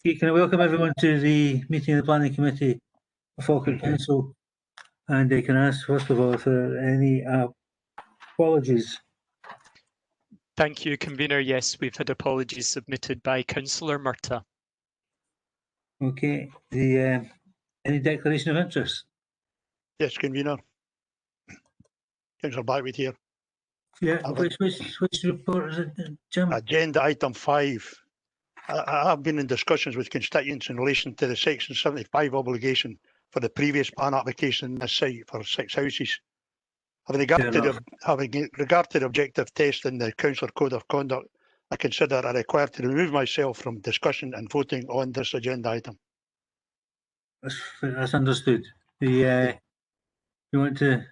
Okay, can I welcome everyone to the meeting of the Planning Committee for Falkirk Council? And I can ask, first of all, if there are any apologies. Thank you, Convener. Yes, we've had apologies submitted by Councillor Murtagh. Okay, any declaration of interest? Yes, Convener. Councillor Blackwood here. Yeah, which report is it, Jim? Agenda item 5. I have been in discussions with constituents in relation to the Section 75 obligation for the previous plan application in this site for 6 houses. Having regard to the objective test in the Councillor Code of Conduct, I consider I required to remove myself from discussion and voting on this agenda item. That's understood. You want to?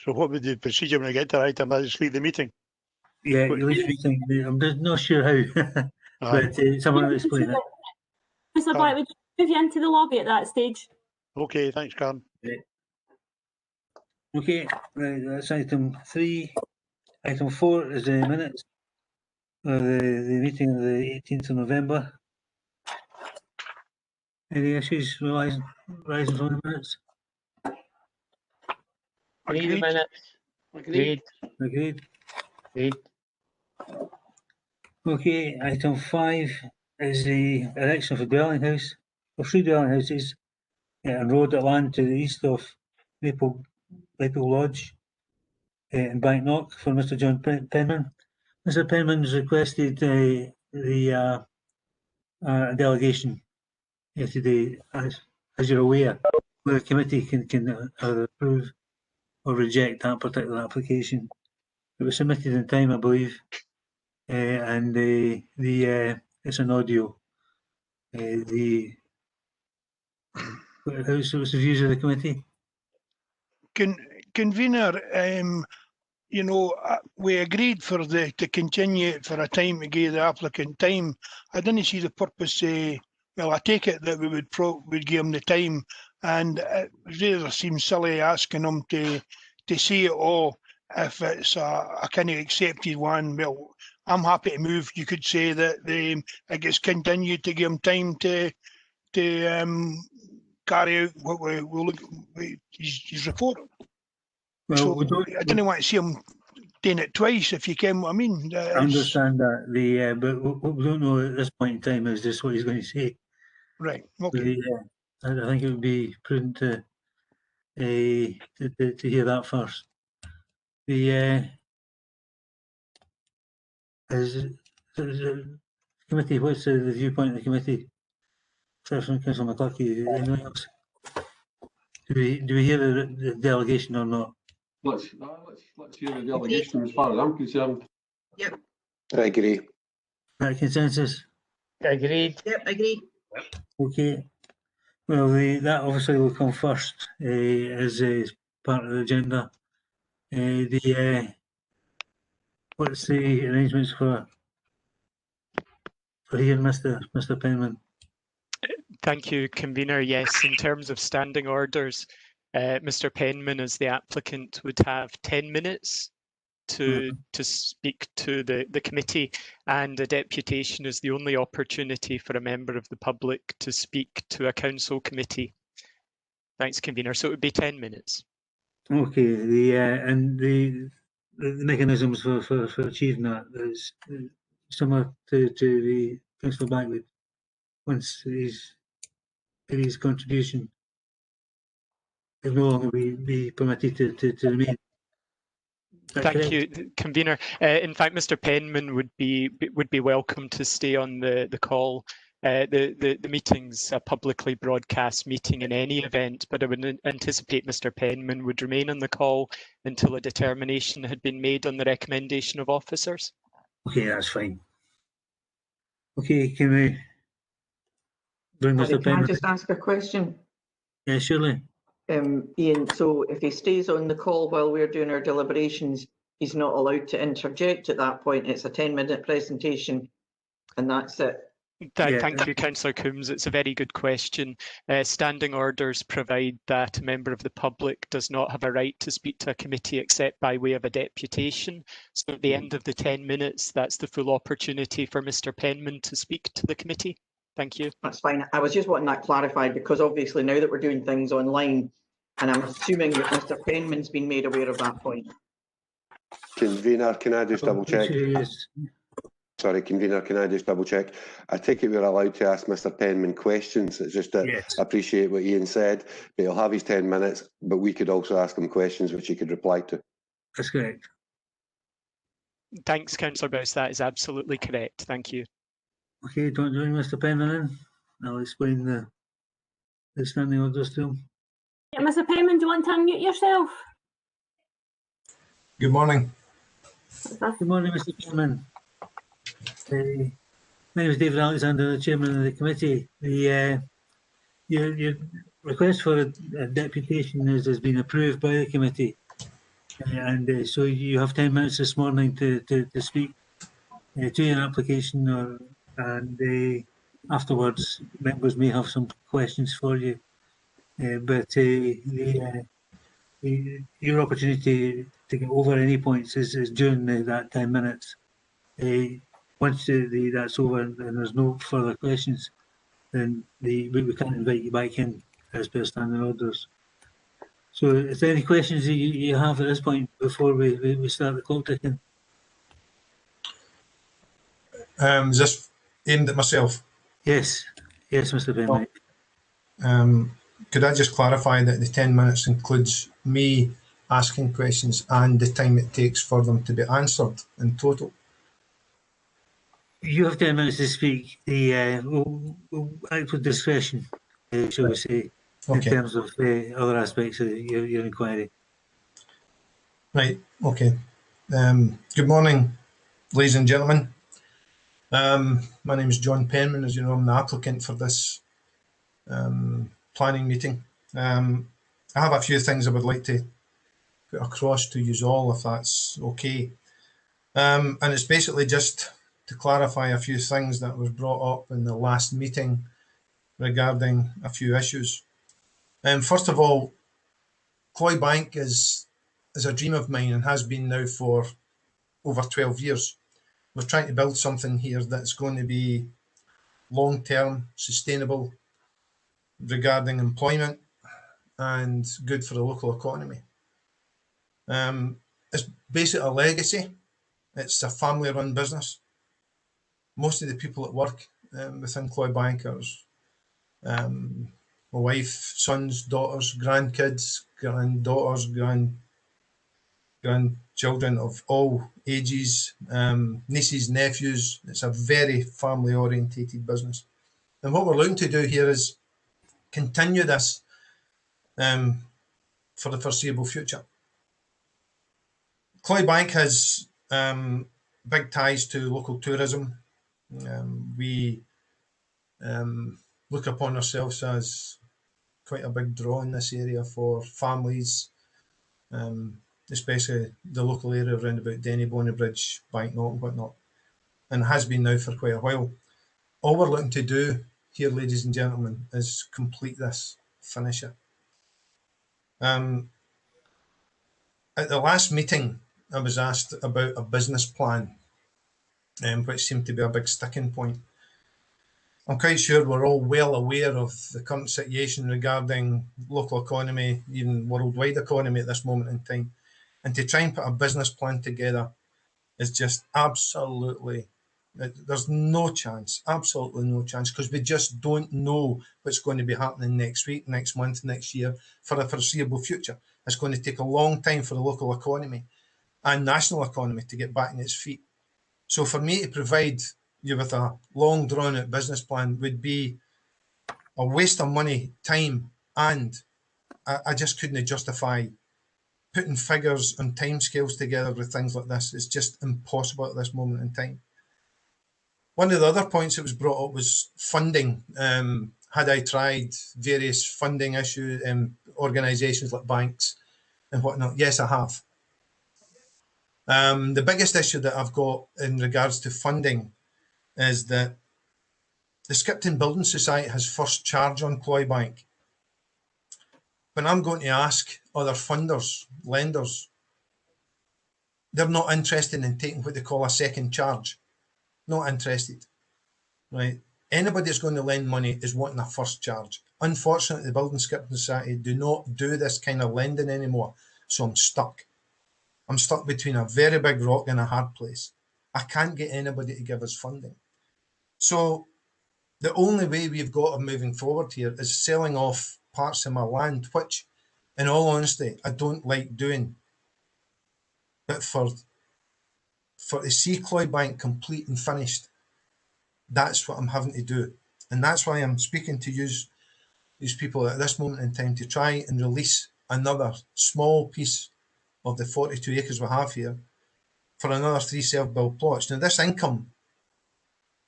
So what would the procedure when I get to the item? I just leave the meeting? Yeah, you leave the meeting. I'm just not sure how, but someone will explain it. Mr. Black, would you move you into the lobby at that stage? Okay, thanks, Karen. Okay, right, that's item 3. Item 4 is the minutes of the meeting of the 18th of November. Any issues rising from the minutes? Read the minutes. Agreed. Agreed. Okay, item 5 is the erection of a dwelling house, or 3 dwelling houses, and road at land to the east of Maple Lodge in Banknock for Mr. John Penman. Mr. Penman has requested the delegation today, as you're aware, where the committee can either approve or reject that particular application. It was submitted in time, I believe, and it's an audio. What's the views of the committee? Convener, you know, we agreed for to continue it for a time to give the applicant time. I didn't see the purpose. Well, I take it that we would give him the time, and it really seems silly asking him to see it all if it's a kind of accepted one. Well, I'm happy to move. You could say that it gets continued to give him time to carry out what we look his report. Well, so I didn't want to see him doing it twice, if you can what I mean. I understand that. But what we don't know at this point in time is just what he's going to say. Right. Okay. I think it would be prudent to hear that first. Committee, what's the viewpoint of the committee? First from Councillor McCluskey. Anyone else? Do we hear the delegation or not? Let's hear the delegation as far as I'm concerned. Yep. I agree. That consensus? Agreed. Yep, agreed. Okay. Well, that obviously will come first as part of the agenda. What's the arrangements for hearing Mr. Penman? Thank you, Convener. Yes, in terms of standing orders, Mr. Penman, as the applicant, would have 10 minutes to speak to the committee, and a deputation is the only opportunity for a member of the public to speak to a council committee. Thanks, Convener. So it would be 10 minutes. Okay. The mechanisms for achieving that is similar to the Councillor Blackwood. Once he's made his contribution, he'll no longer be permitted to remain. Thank you, Convener. In fact, Mr. Penman would be welcome to stay on the call. The meeting's a publicly broadcast meeting in any event, but I would anticipate Mr. Penman would remain on the call until a determination had been made on the recommendation of officers. Okay, that's fine. Okay, can we bring Mr. Penman? Can I just ask a question? Yeah, surely. Ian, so if he stays on the call while we're doing our deliberations, he's not allowed to interject at that point. It's a 10-minute presentation and that's it. Thank you, Councillor Coombs. It's a very good question. Standing orders provide that a member of the public does not have a right to speak to a committee except by way of a deputation. So at the end of the 10 minutes, that's the full opportunity for Mr. Penman to speak to the committee. Thank you. That's fine. I was just wanting that clarified because obviously now that we're doing things online, and I'm assuming that Mr. Penman's been made aware of that point. Convener, can I just double check? Sorry, Convener, can I just double check? I take it we're allowed to ask Mr. Penman questions. It's just that I appreciate what Ian said, but he'll have his 10 minutes, but we could also ask him questions which he could reply to. That's correct. Thanks, Councillor Bowes. That is absolutely correct. Thank you. Okay, don't join Mr. Penman in. I'll explain the standing orders to him. Yeah, Mr. Penman, do you want to unmute yourself? Good morning. Good morning, Mr. Penman. My name is David Alexander, the Chairman of the committee. Your request for a deputation has been approved by the committee, and so you have 10 minutes this morning to speak to your application, and afterwards members may have some questions for you. But your opportunity to get over any points is during that 10 minutes. Once that's over and there's no further questions, then we can invite you back in as per standing orders. So is there any questions that you have at this point before we start the clock ticking? Is this aimed at myself? Yes, Mr. Penman. Could I just clarify that the 10 minutes includes me asking questions and the time it takes for them to be answered in total? You have 10 minutes to speak. We'll act with discretion, shall we say, in terms of other aspects of your inquiry. Right, okay. Good morning, ladies and gentlemen. My name is John Penman. As you know, I'm the applicant for this planning meeting. I have a few things I would like to put across to you all, if that's okay. And it's basically just to clarify a few things that was brought up in the last meeting regarding a few issues. First of all, Cloybank is a dream of mine and has been now for over 12 years. We're trying to build something here that's going to be long-term, sustainable regarding employment and good for the local economy. It's basically a legacy. It's a family-run business. Most of the people that work within Cloybank are my wife, sons, daughters, grandkids, granddaughters, grandchildren of all ages, nieces, nephews. It's a very family-orientated business. And what we're looking to do here is continue this for the foreseeable future. Cloybank has big ties to local tourism. We look upon ourselves as quite a big draw in this area for families, especially the local area around about Denny, Bonnybridge, Banknote and whatnot, and has been now for quite a while. All we're looking to do here, ladies and gentlemen, is complete this, finish it. At the last meeting, I was asked about a business plan, which seemed to be a big sticking point. I'm quite sure we're all well aware of the current situation regarding local economy, even worldwide economy at this moment in time. And to try and put a business plan together is just absolutely, there's no chance, absolutely no chance, because we just don't know what's going to be happening next week, next month, next year, for the foreseeable future. It's going to take a long time for the local economy and national economy to get back on its feet. So for me to provide you with a long drawn out business plan would be a waste of money, time, and I just couldn't justify putting figures and timescales together with things like this. It's just impossible at this moment in time. One of the other points that was brought up was funding. Had I tried various funding issues, organisations like banks and whatnot? Yes, I have. The biggest issue that I've got in regards to funding is that The Skipton Building Society has first charge on Cloybank. When I'm going to ask other funders, lenders, they're not interested in taking what they call a second charge. Not interested, right? Anybody that's going to lend money is wanting a first charge. Unfortunately, the Building Skipton Society do not do this kind of lending anymore, so I'm stuck. I'm stuck between a very big rock and a hard place. I can't get anybody to give us funding. So the only way we've got of moving forward here is selling off parts of my land, which, in all honesty, I don't like doing. But for to see Cloybank complete and finished, that's what I'm having to do. And that's why I'm speaking to these people at this moment in time to try and release another small piece of the 42 acres we have here for another 3 self-built plots. Now, this income,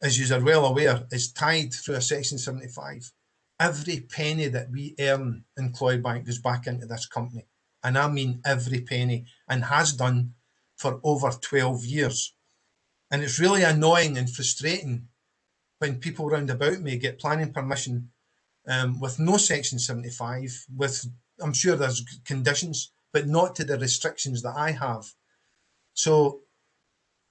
as you are well aware, is tied through a Section 75. Every penny that we earn in Cloybank goes back into this company. And I mean every penny, and has done for over 12 years. And it's really annoying and frustrating when people round about me get planning permission with no Section 75, with, I'm sure there's conditions, but not to the restrictions that I have. So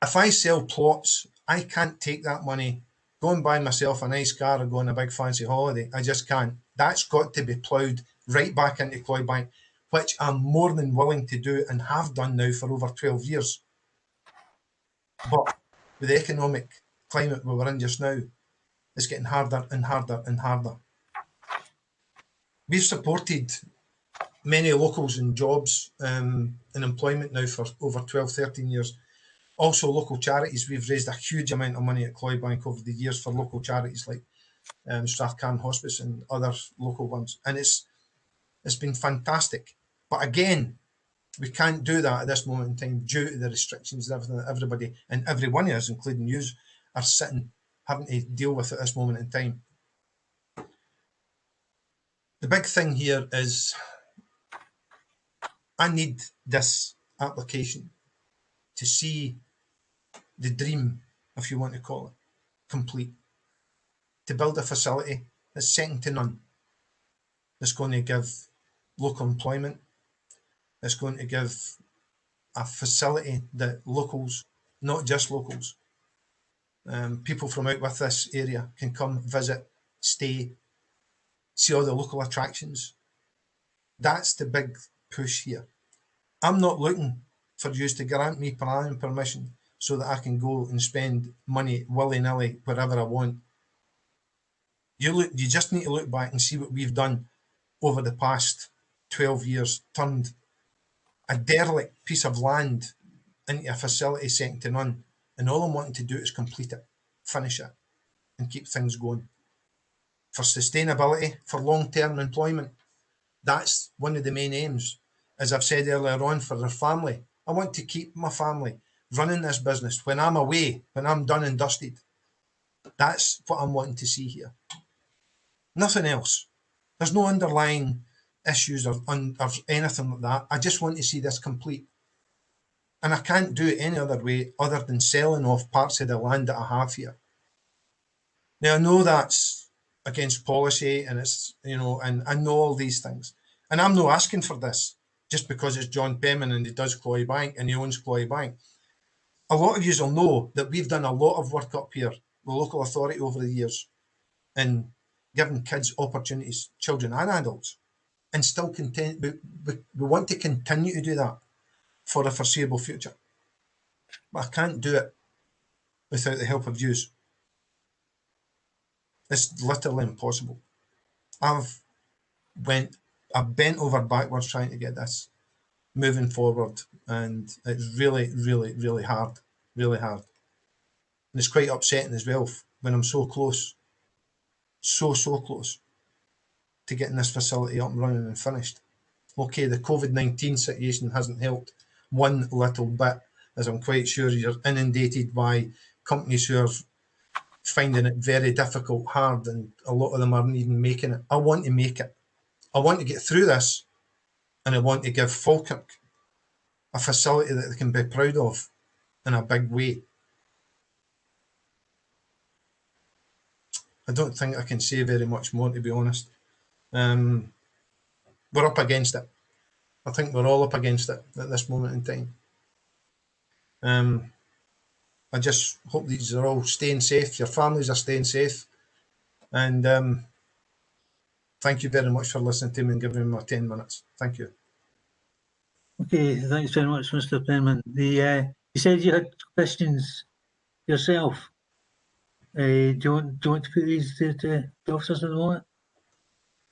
if I sell plots, I can't take that money, go and buy myself a nice car or go on a big fancy holiday. I just can't. That's got to be ploughed right back into Cloybank, which I'm more than willing to do and have done now for over 12 years. But with the economic climate we we're in just now, it's getting harder and harder and harder. We've supported many locals in jobs and employment now for over 12, 13 years. Also local charities. We've raised a huge amount of money at Cloybank over the years for local charities like Strathcarn Hospice and other local ones. And it's been fantastic. But again, we can't do that at this moment in time due to the restrictions and everything that everybody and every one of us, including you, are having to deal with at this moment in time. The big thing here is I need this application to see the dream, if you want to call it, complete. To build a facility that's second to none. That's going to give local employment. It's going to give a facility that locals, not just locals, people from out with this area can come, visit, stay, see all the local attractions. That's the big push here. I'm not looking for you to grant me planning permission so that I can go and spend money willy-nilly wherever I want. You just need to look back and see what we've done over the past 12 years, turned a derelict piece of land into a facility second to none. And all I'm wanting to do is complete it, finish it, and keep things going. For sustainability, for long-term employment, that's one of the main aims. As I've said earlier on, for their family, I want to keep my family running this business when I'm away, when I'm done and dusted. That's what I'm wanting to see here. Nothing else. There's no underlying issues or anything like that. I just want to see this complete. And I can't do it any other way other than selling off parts of the land that I have here. Now, I know that's against policy and it's, and I know all these things. And I'm not asking for this just because it's John Penman and he does Cloybank and he owns Cloybank. A lot of you will know that we've done a lot of work up here, the local authority over the years, in giving kids opportunities, children and adults, and still we want to continue to do that for the foreseeable future. But I can't do it without the help of yous. It's literally impossible. I've bent over backwards trying to get this moving forward, and it's really, really, really hard, really hard. And it's quite upsetting as well when I'm so close, so close to getting this facility up and running and finished. Okay, the COVID-19 situation hasn't helped one little bit, as I'm quite sure you're inundated by companies who are finding it very difficult, hard, and a lot of them aren't even making it. I want to make it. I want to get through this, and I want to give Falkirk a facility that they can be proud of in a big way. I don't think I can say very much more, to be honest. We're up against it. I think we're all up against it at this moment in time. I just hope these are all staying safe. Your families are staying safe. And thank you very much for listening to me and giving me my 10 minutes. Thank you. Okay, thanks very much, Mr. Penman. You said you had questions yourself. Do you want to put these to the officers at the moment?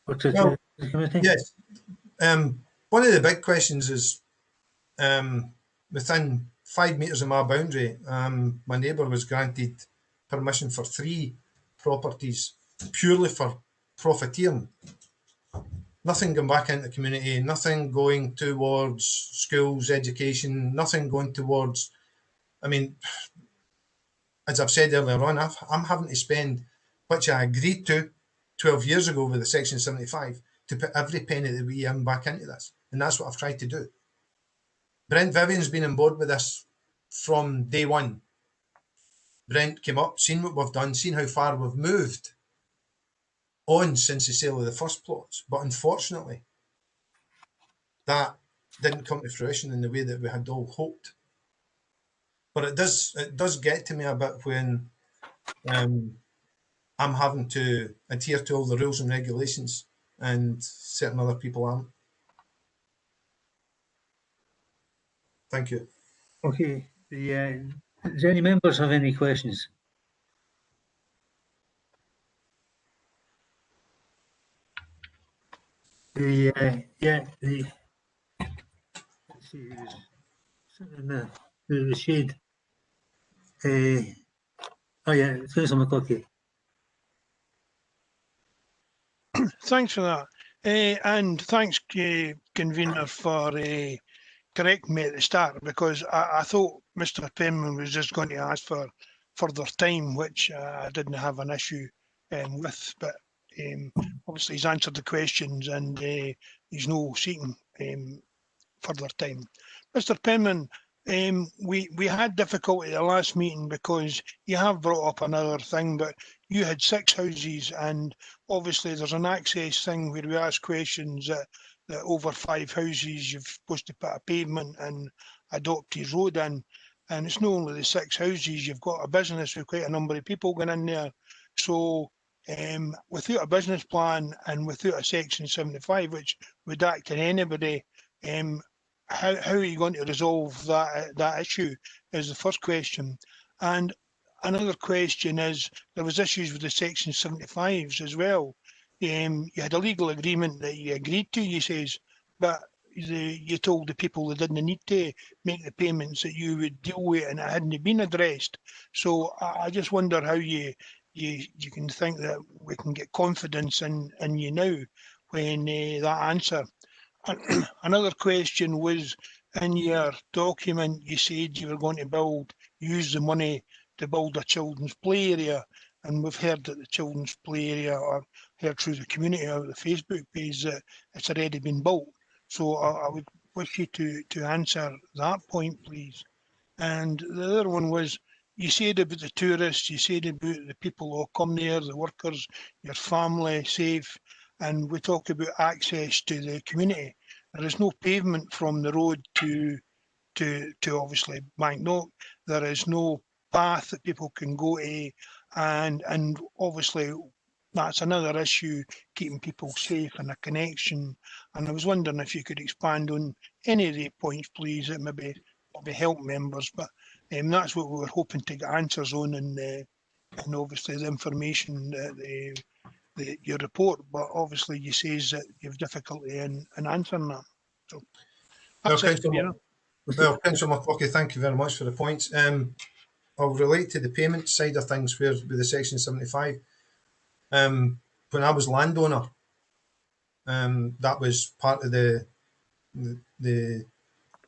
Or to the committee? Yes. One of the big questions is within 5 metres of my boundary, my neighbour was granted permission for 3 properties purely for profiteering. Nothing going back into the community, nothing going towards schools, education, nothing going towards, I mean, as I've said earlier on, I'm having to spend, which I agreed to 12 years ago with the Section 75, to put every penny that we earn back into this. And that's what I've tried to do. Brent Vivian's been on board with this from day one. Brent came up, seen what we've done, seen how far we've moved on since the sale of the first plots. But unfortunately, that didn't come to fruition in the way that we had all hoped. But it does get to me a bit when I'm having to adhere to all the rules and regulations and certain other people aren't. Thank you. Okay. Does any members have any questions? Let's see, in the shade. Oh yeah, Councillor McCluskey. Thanks for that. And thanks, convener, for correcting me at the start, because I thought Mr. Penman was just going to ask for further time, which I didn't have an issue with, but obviously he's answered the questions and he's no seeking further time. Mr. Penman, we had difficulty at the last meeting because you have brought up another thing, but you had 6 houses, and obviously there's an access thing where we ask questions that over 5 houses you're supposed to put a pavement and adopt his road in, and it's not only the 6 houses, you've got a business with quite a number of people going in there. So without a business plan and without a Section 75, which would act on anybody, how are you going to resolve that issue is the first question. And another question is, there was issues with the Section 75s as well. You had a legal agreement that you agreed to, you says, but you told the people they didn't need to make the payments that you would deal with, and it hadn't been addressed. So I just wonder how you can think that we can get confidence in you now when that answer. Another question was, in your document you said you were going to use the money to build a children's play area, and we've heard that the children's play area, or heard through the community out the Facebook page, that it's already been built. So I would wish you to answer that point, please. And the other one was, you said about the tourists, you said about the people who come there, the workers, your family safe, and we talk about access to the community. There is no pavement from the road to obviously Banknote. There is no path that people can go to, and obviously that's another issue, keeping people safe and a connection. And I was wondering if you could expand on any of the points, please. It maybe help members, but that's what we were hoping to get answers on, and obviously the information your report. But obviously you says that you have difficulty in answering that. So that's well, Councillor McCluskey, thank you very much for the points. I'll relate to the payment side of things where with the Section 75. When I was landowner, that was part of the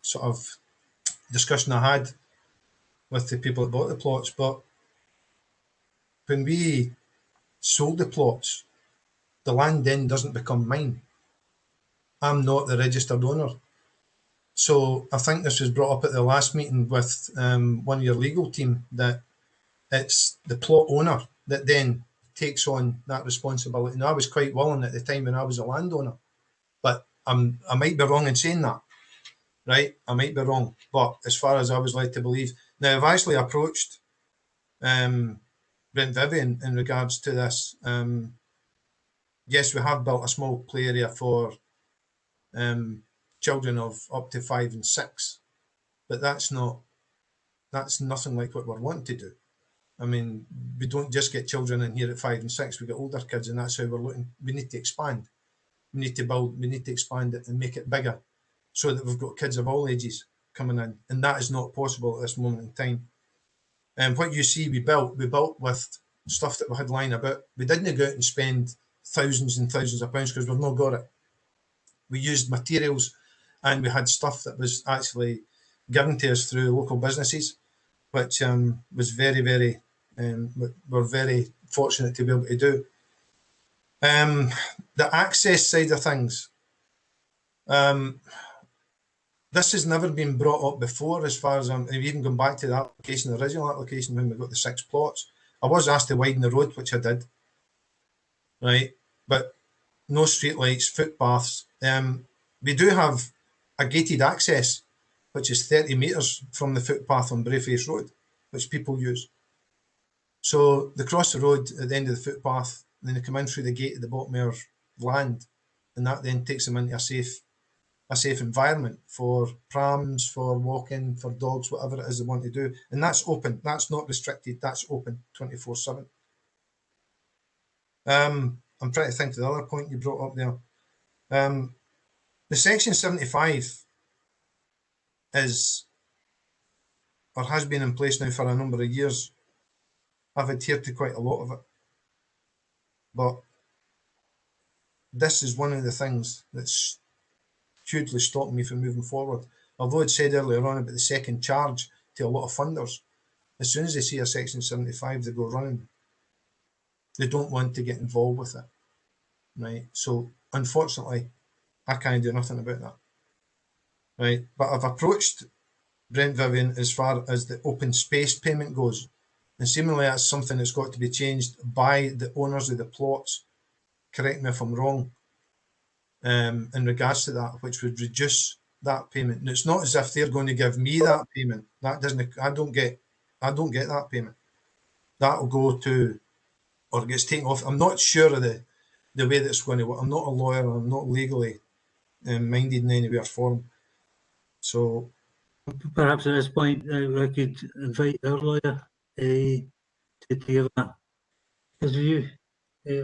sort of discussion I had with the people that bought the plots. But when we sold the plots, the land then doesn't become mine. I'm not the registered owner. So I think this was brought up at the last meeting with one of your legal team, that it's the plot owner that then takes on that responsibility. And I was quite willing at the time when I was a landowner, but I might be wrong in saying that, right? I might be wrong, but as far as I was led to believe. Now, I've actually approached Brent Vivian in regards to this. Yes, we have built a small play area for children of up to 5 and 6, but that's nothing like what we're wanting to do. I mean, we don't just get children in here at 5 and 6, we get older kids, and that's how we're looking. We need to expand. We need to expand it and make it bigger so that we've got kids of all ages coming in. And that is not possible at this moment in time. And what you see we built with stuff that we had lying about. We didn't go out and spend thousands and thousands of pounds because we've not got it. We used materials and we had stuff that was actually given to us through local businesses, which was very, very, we're very fortunate to be able to do. The access side of things, this has never been brought up before as far as I've even gone back to the application, the original application when we got the 6 plots. I was asked to widen the road, which I did, right? But no street lights, footpaths. We do have a gated access, which is 30 metres from the footpath on Brayface Road, which people use. So they cross the road at the end of the footpath, and then they come in through the gate at the bottom of land, and that then takes them into a safe environment for prams, for walking, for dogs, whatever it is they want to do. And that's open. That's not restricted. That's open 24/7. I'm trying to think of the other point you brought up there. The Section 75 is, or has been in place now for a number of years. I've adhered to quite a lot of it. But this is one of the things that's hugely stopped me from moving forward. Although I'd said earlier on about the second charge to a lot of funders, as soon as they see a Section 75, they go running. They don't want to get involved with it, right? So unfortunately, I can't do nothing about that, right? But I've approached Brent Vivian as far as the open space payment goes, and seemingly that's something that's got to be changed by the owners of the plots. Correct me if I'm wrong. In regards to that, which would reduce that payment. And it's not as if they're going to give me that payment. That doesn't. I don't get that payment. That will go to, or gets taken off. I'm not sure of the way that's going to work. I'm not a lawyer. I'm not legally minded in any way or form. So perhaps at this point, I could invite our lawyer to give his view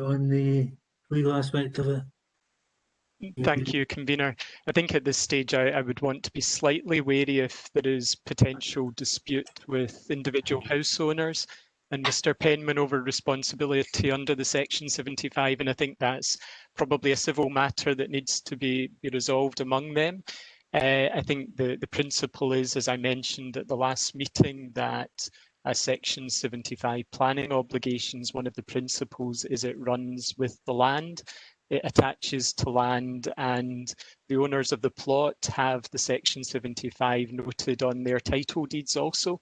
on the legal aspect of it. Thank you, Convener. I think at this stage I would want to be slightly wary if there is potential dispute with individual house owners and Mr. Penman over responsibility under the Section 75, and I think that's probably a civil matter that needs to be resolved among them. I think the principle is, as I mentioned at the last meeting, that a Section 75 planning obligations, one of the principles is it runs with the land. It attaches to land, and the owners of the plot have the Section 75 noted on their title deeds also.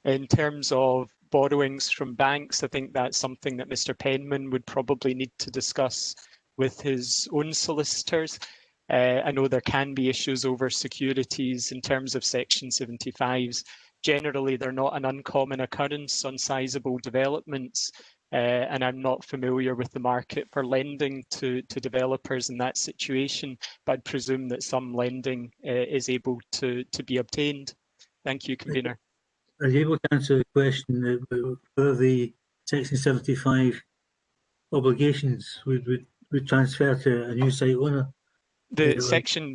In terms of borrowings from banks, I think that's something that Mr. Penman would probably need to discuss with his own solicitors. I know there can be issues over securities in terms of Section 75s. Generally, they're not an uncommon occurrence on sizable developments. And I'm not familiar with the market for lending to developers in that situation, but I'd presume that some lending is able to be obtained. Thank you, Convener. Are you able to answer the question whether the Section 75 obligations would transfer to a new site owner? The section,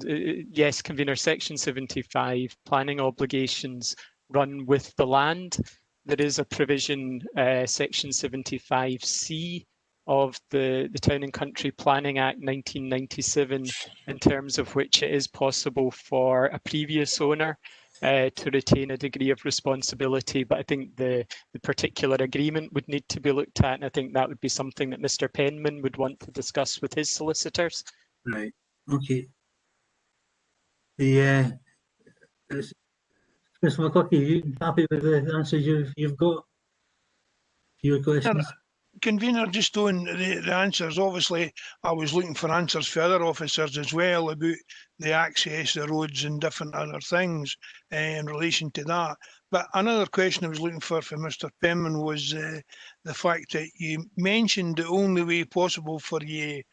yes, Convener, Section 75 planning obligations run with the land. There is a provision, Section 75C of the Town and Country Planning Act 1997, in terms of which it is possible for a previous owner to retain a degree of responsibility. But I think the particular agreement would need to be looked at, and I think that would be something that Mr. Penman would want to discuss with his solicitors. Right. Okay. The Mr. McCluskey, are you happy with the answers you've got? Your questions? Convener, just on the answers, obviously I was looking for answers for other officers as well about the access, the roads and different other things in relation to that. But another question I was looking for Mr. Penman was the fact that you mentioned the only way possible for you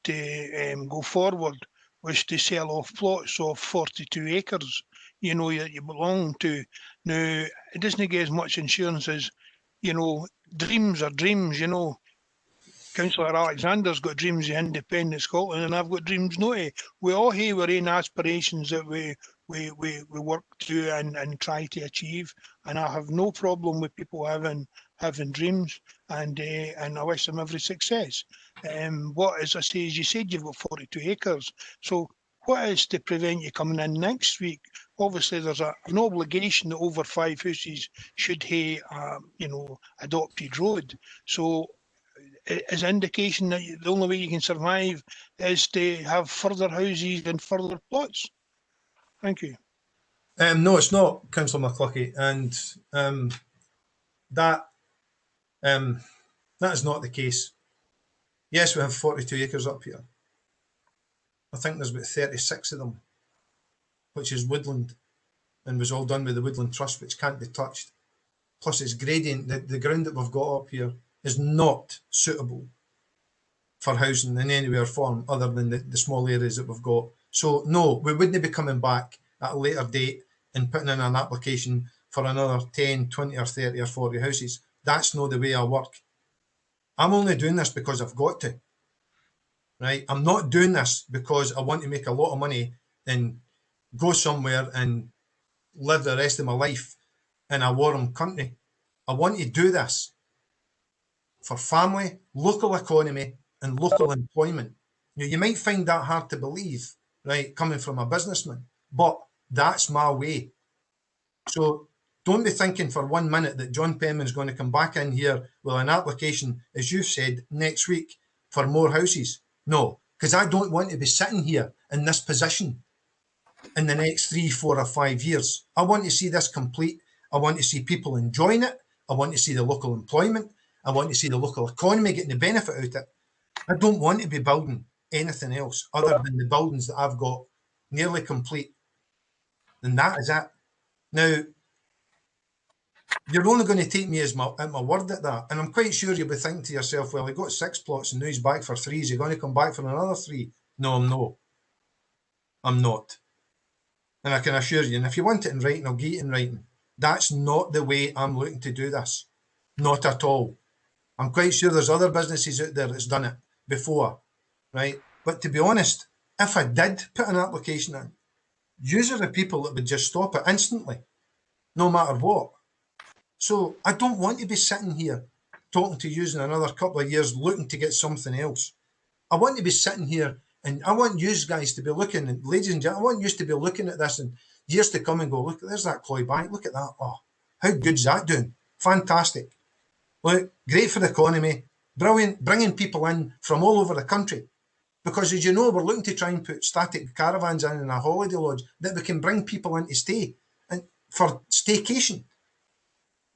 to go forward was to sell off plots of 42 acres, you know, that you belong to. Now, it doesn't get as much insurance as, you know, dreams are dreams, you know. Councillor Alexander's got dreams of independent Scotland, and I've got dreams no. We all have our own aspirations that we work to and try to achieve, and I have no problem with people having dreams, and I wish them every success. What, as I say, as you said, you've got 42 acres, so what is to prevent you coming in next week? Obviously, there's an obligation that over 5 houses should have, you know, adopted road. So, is indication that the only way you can survive is to have further houses and further plots? Thank you. No, it's not, Councillor McCluckie, and that is not the case. Yes, we have 42 acres up here. I think there's about 36 of them, which is woodland, and was all done with the Woodland Trust, which can't be touched. Plus, it's gradient. The ground that we've got up here is not suitable for housing in any way or form other than the small areas that we've got. So, no, we wouldn't be coming back at a later date and putting in an application for another 10, 20 or 30 or 40 houses. That's not the way I work. I'm only doing this because I've got to. Right? I'm not doing this because I want to make a lot of money and go somewhere and live the rest of my life in a warm country. I want to do this for family, local economy and local employment. Now, you might find that hard to believe, right, coming from a businessman, but that's my way. So don't be thinking for 1 minute that John Penman's going to come back in here with an application, as you've said, next week for more houses. No, because I don't want to be sitting here in this position in the next 3, 4 or 5 years. I want to see this complete. I want to see people enjoying it. I want to see the local employment. I want to see the local economy getting the benefit out of it. I don't want to be building anything else other than the buildings that I've got nearly complete. And that is it. Now, you're only going to take me as my word at that. And I'm quite sure you'll be thinking to yourself, well, he got 6 plots and now he's back for 3. Is he going to come back for another 3? No, I'm not. I'm not. And I can assure you, and if you want it in writing, I'll get it in writing. That's not the way I'm looking to do this. Not at all. I'm quite sure there's other businesses out there that's done it before, right? But to be honest, if I did put an application in, yous are the people that would just stop it instantly, no matter what. So I don't want to be sitting here talking to yous in another couple of years looking to get something else. I want to be sitting here and I want yous guys to be looking, and ladies and gentlemen, I want yous to be looking at this in years to come and go, look, there's that Cloy Bank, look at that. Oh, how good's that doing? Fantastic. Look, great for the economy, brilliant, bringing people in from all over the country. Because as you know, we're looking to try and put static caravans in a holiday lodge that we can bring people in to stay and for staycation.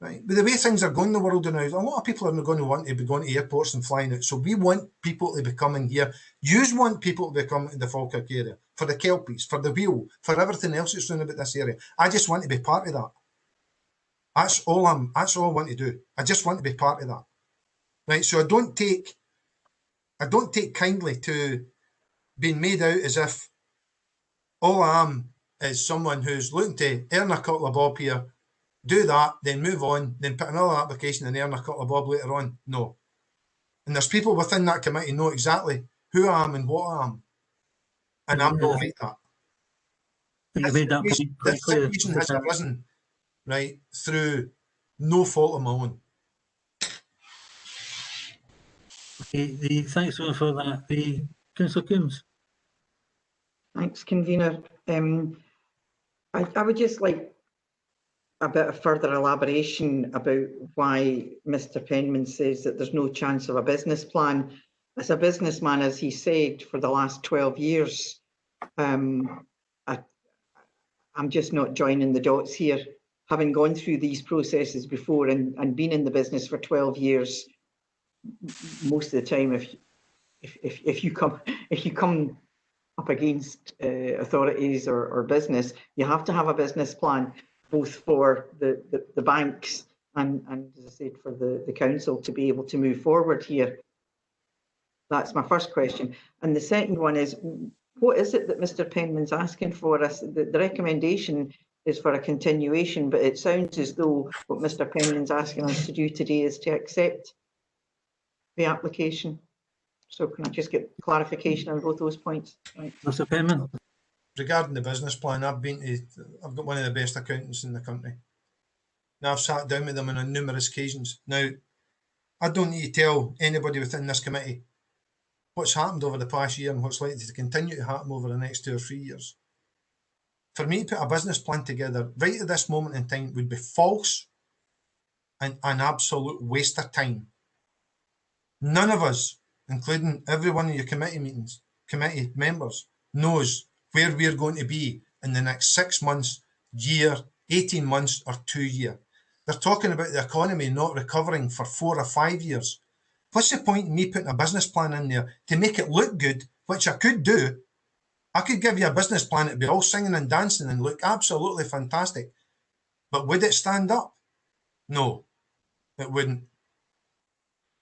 Right? But the way things are going in the world now, a lot of people are going to want to be going to airports and flying out. So we want people to be coming here. Yous want people to be coming to the Falkirk area for the Kelpies, for the wheel, for everything else that's doing about this area. I just want to be part of that. That's all I want to do. I just want to be part of that. Right? So I don't take kindly to being made out as if all I am is someone who's looking to earn a couple of bob here, do that, then move on, then put another application and earn a couple of bob later on. No. And there's people within that committee know exactly who I am and what I am. And I'm not like that. This situation has arisen, right, through no fault of my own. Okay, thanks for that. Councillor Coombs. Thanks, convener. I would just like a bit of further elaboration about why Mr. Penman says that there's no chance of a business plan. As a businessman, as he said, for the last 12 years, I'm just not joining the dots here. having gone through these processes before and been in the business for 12 years, most of the time, if you come up against authorities or business, you have to have a business plan, both for the banks and as I said, for the council to be able to move forward here. That's my first question. And the second one is, what is it that Mr. Penman's asking for us? The recommendation is for a continuation, but it sounds as though what Mr. Penman's asking us to do today is to accept the application. So can I just get clarification on both those points? Right. Mr. Penman? Regarding the business plan, I've got one of the best accountants in the country. Now, I've sat down with them on numerous occasions. Now, I don't need to tell anybody within this committee what's happened over the past year and what's likely to continue to happen over the next 2 or 3 years. For me to put a business plan together right at this moment in time would be false and an absolute waste of time. None of us, including every one of your committee members, knows where we're going to be in the next 6 months, year, 18 months or 2 years. They're talking about the economy not recovering for 4 or 5 years. What's the point in me putting a business plan in there to make it look good, which I could do? I could give you a business plan, it'd be all singing and dancing and look absolutely fantastic. But would it stand up? No, it wouldn't.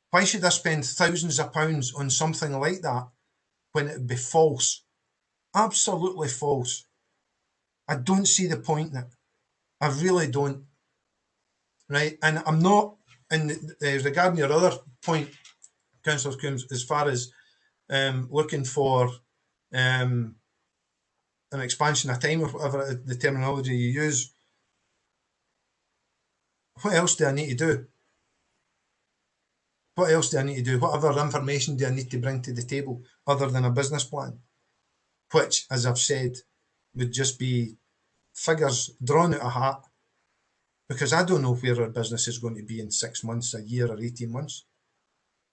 Why should I spend thousands of pounds on something like that when it would be false? Absolutely false. I don't see the point in it. I really don't. Right, and I'm not, regarding your other point, Councillor Coombs, as far as looking for an expansion of time or whatever the terminology you use, what else do I need to do? What else do I need to do? What other information do I need to bring to the table other than a business plan? Which, as I've said, would just be figures drawn out of a hat, because I don't know where our business is going to be in 6 months, a year or 18 months.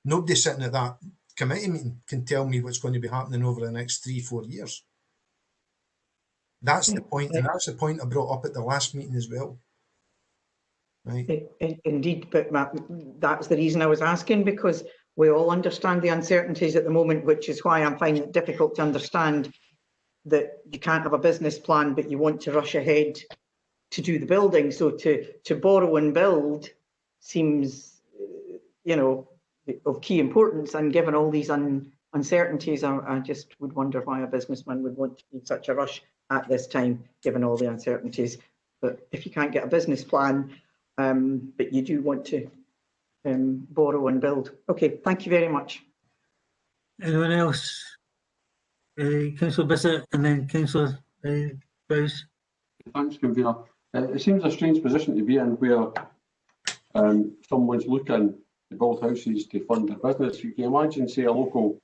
Nobody sitting at that committee meeting can tell me what's going to be happening over the next 3 or 4 years. That's the point, and that's the point I brought up at the last meeting as well. Right. Indeed, but that's the reason I was asking, because we all understand the uncertainties at the moment, which is why I'm finding it difficult to understand that you can't have a business plan, but you want to rush ahead to do the building. So to borrow and build seems, you know, of key importance. And given all these uncertainties, I just would wonder why a businessman would want to be in such a rush at this time, given all the uncertainties. But if you can't get a business plan, but you do want to borrow and build. Okay, thank you very much. Anyone else? Councillor Bissett and then Councillor Bowes. Thanks, Convener. It seems a strange position to be in where someone's looking to build houses to fund their business. You can imagine, say, a local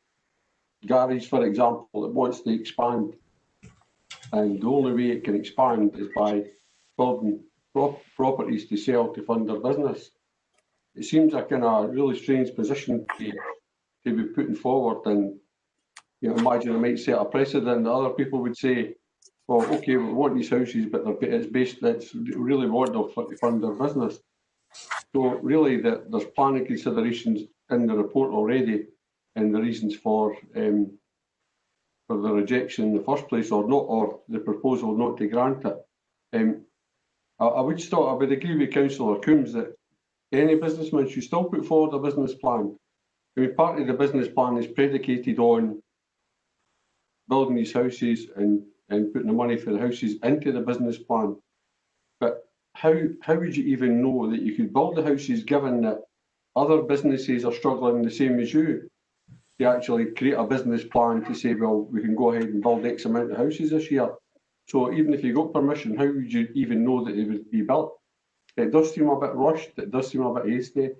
garage, for example, that wants to expand, and the only way it can expand is by building properties to sell to fund their business. It seems a kind of really strange position to be putting forward, and you know, imagine it might set a precedent that other people would say, well, okay, we want these houses, but it's really want them to fund their business. So really, there's planning considerations in the report already, and the reasons for the rejection in the first place, or not, or the proposal not to grant it. I would agree with Councillor Coombs that any businessman should still put forward a business plan. I mean, part of the business plan is predicated on building these houses and putting the money for the houses into the business plan. But how would you even know that you could build the houses, given that other businesses are struggling the same as you, to actually create a business plan to say, well, we can go ahead and build X amount of houses this year. So even if you got permission, how would you even know that they would be built? It does seem a bit rushed. It does seem a bit hasty.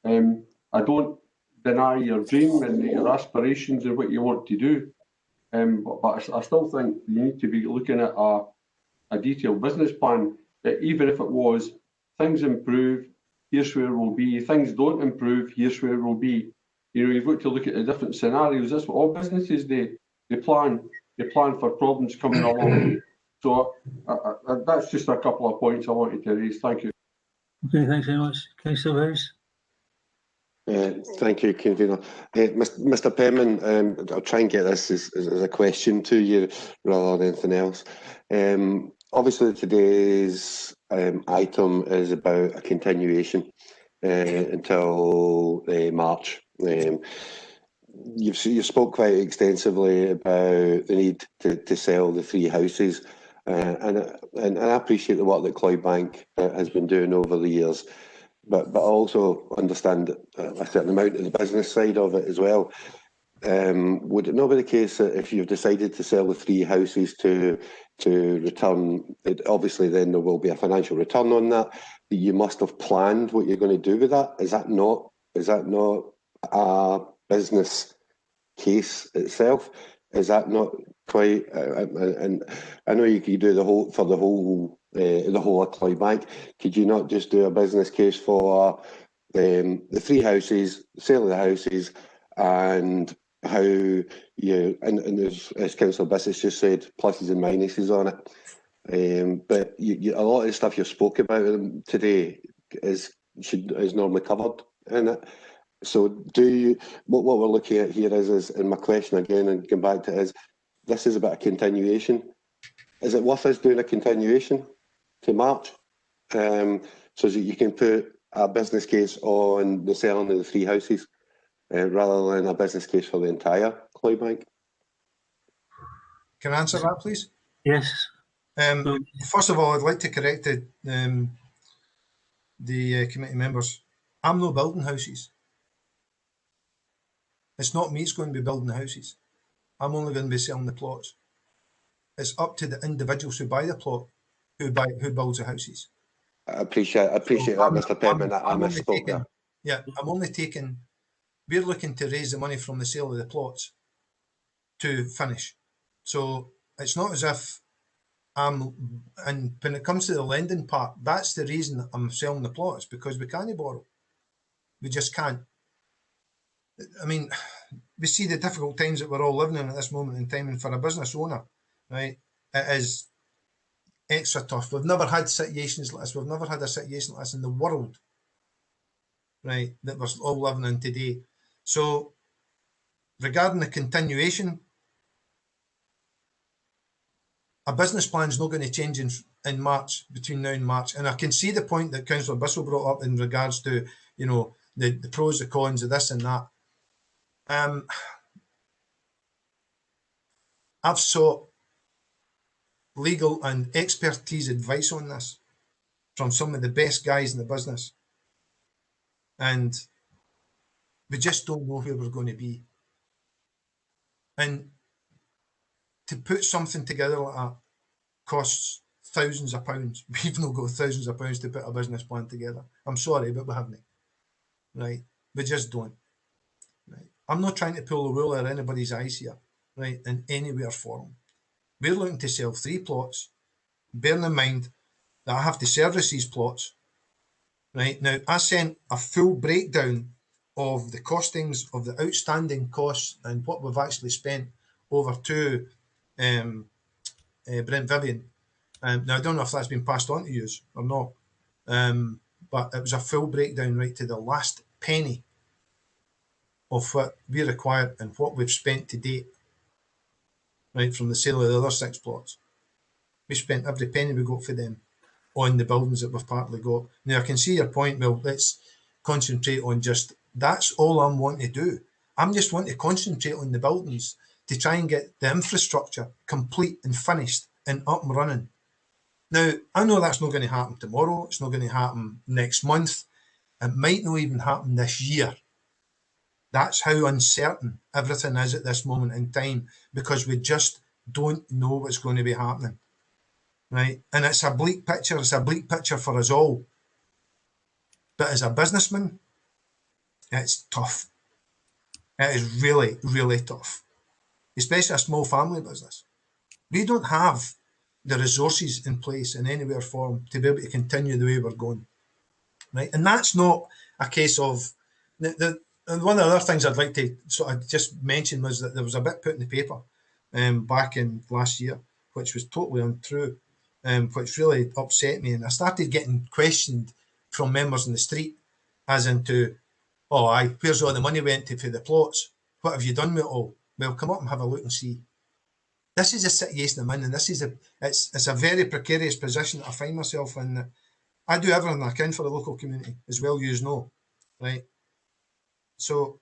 I don't deny your dream and your aspirations and what you want to do. But I still think you need to be looking at a detailed business plan, that even if it was things improve, here's where we'll be, things don't improve, here's where we'll be. You know, you've got to look at the different scenarios. That's what all businesses do. They plan for problems coming along, So that's just a couple of points I wanted to raise. Thank you. Okay, thanks very much. Councillor House. Thank you, convener. Mr. Penman, I'll try and get this as a question to you rather than anything else. Obviously, today's item is about a continuation until March. You've spoke quite extensively about the need to sell the 3 houses, and I appreciate the work that Cloybank has been doing over the years. But I also understand a certain amount of the business side of it as well. Would it not be the case that if you've decided to sell the 3 houses to return, obviously then there will be a financial return on that, that you must have planned what you're going to do with that? Is that not a business case itself? Is that not quite? And I know you could do the whole of Cloybank. Could you not just do a business case for the 3 houses, sale of the houses, and how you and as Councillor Bissett just said, pluses and minuses on it. But a lot of the stuff you spoke about today is normally covered in it. So what we're looking at here is, and my question again, and going back to it, is this is about a continuation. Is it worth us doing a continuation to March, so that you can put a business case on the selling of the 3 houses rather than a business case for the entire Cloybank? Can I answer that, please? Yes. First of all, I'd like to correct the committee members. I'm not building houses. It's not me that's going to be building the houses. I'm only going to be selling the plots. It's up to the individuals who buy the plot who builds the houses. I appreciate that, Mr. Penman. I misspoke there. Yeah, I'm only taking. We're looking to raise the money from the sale of the plots to finish. So it's not as if and when it comes to the lending part, that's the reason I'm selling the plots, because we can't borrow. We just can't. I mean, we see the difficult times that we're all living in at this moment in time, and for a business owner, right, it is extra tough. We've never had situations like this. We've never had a situation like this in the world, right, that we're all living in today. So regarding the continuation, a business plan is not going to change in March, between now and March. And I can see the point that Councillor Bissell brought up in regards to, you know, the pros, the cons of this and that. I've sought legal and expertise advice on this from some of the best guys in the business, and we just don't know where we're going to be. And to put something together like that costs thousands of pounds. We've not got thousands of pounds to put a business plan together. I'm sorry, but we haven't. Right? We just don't. Right? I'm not trying to pull the wool out of anybody's eyes here, right, in any way or form. We're looking to sell 3 plots, bearing in mind that I have to service these plots. Right? Now, I sent a full breakdown of the costings of the outstanding costs and what we've actually spent over to Brent Vivian. Now, I don't know if that's been passed on to you or not, but it was a full breakdown right to the last penny of what we require and what we've spent to date, right, from the sale of the other 6 plots. We spent every penny we got for them on the buildings that we've partly got. Now, I can see your point. Well, let's concentrate on just, that's all I'm wanting to do. I'm just wanting to concentrate on the buildings to try and get the infrastructure complete and finished and up and running. Now, I know that's not going to happen tomorrow. It's not going to happen next month. It might not even happen this year. That's how uncertain everything is at this moment in time, because we just don't know what's going to be happening. Right? And it's a bleak picture. It's a bleak picture for us all. But as a businessman, it's tough. It is really, really tough. Especially a small family business. We don't have the resources in place in any way or form to be able to continue the way we're going. Right? And that's not a case of... And one of the other things I'd like to sort of just mention was that there was a bit put in the paper back in last year which was totally untrue, which really upset me. And I started getting questioned from members in the street, as into, oh, aye, where's all the money went to for the plots? What have you done with it all? Well, come up and have a look and see. This is a situation I'm in, and this is it's a very precarious position that I find myself in. I do everything I can for the local community, as well you know, right? So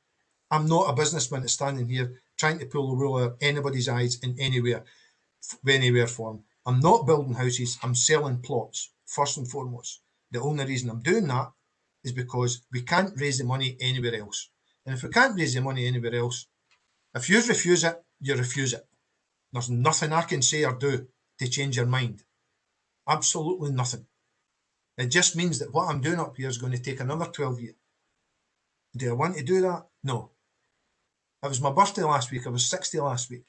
I'm not a businessman that's standing here trying to pull the wool out of anybody's eyes in anywhere form. I'm not building houses, I'm selling plots, first and foremost. The only reason I'm doing that is because we can't raise the money anywhere else. And if we can't raise the money anywhere else, if you refuse it, you refuse it. There's nothing I can say or do to change your mind. Absolutely nothing. It just means that what I'm doing up here is going to take another 12 years. Do I want to do that? No. It was my birthday last week. I was 60 last week.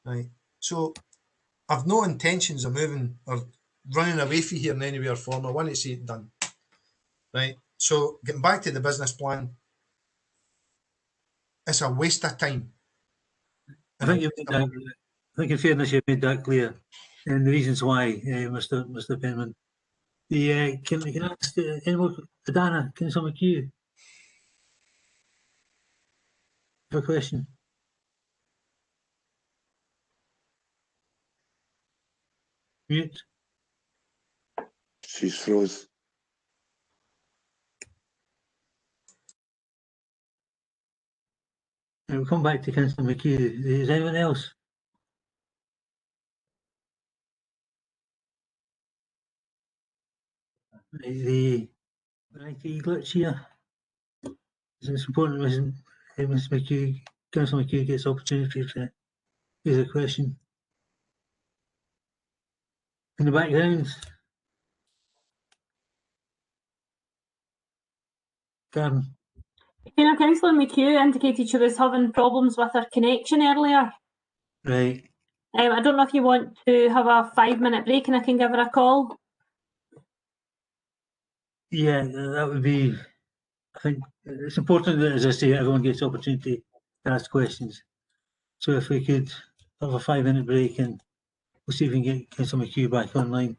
Right. So I've no intentions of moving or running away from here in any way or form. I want to see it done. Right. So getting back to the business plan, it's a waste of time. I think in fairness, you've made that clear, and the reasons why, Mr. Penman. Can I ask any more? Adana, can someone queue for a question? Mute. She's froze. We'll come back to Councillor McHugh. Is anyone else? The IT glitch here. It's important that Ms. McHugh, Councillor McHugh gets opportunity to raise a question. In the background, Karen. Councillor McHugh indicated she was having problems with her connection earlier. Right. I don't know if you want to have a 5-minute break and I can give her a call. Yeah, that would be, I think it's important that, as I say, everyone gets opportunity to ask questions. So if we could have a 5-minute break and we'll see if we can get Councillor McHugh back online.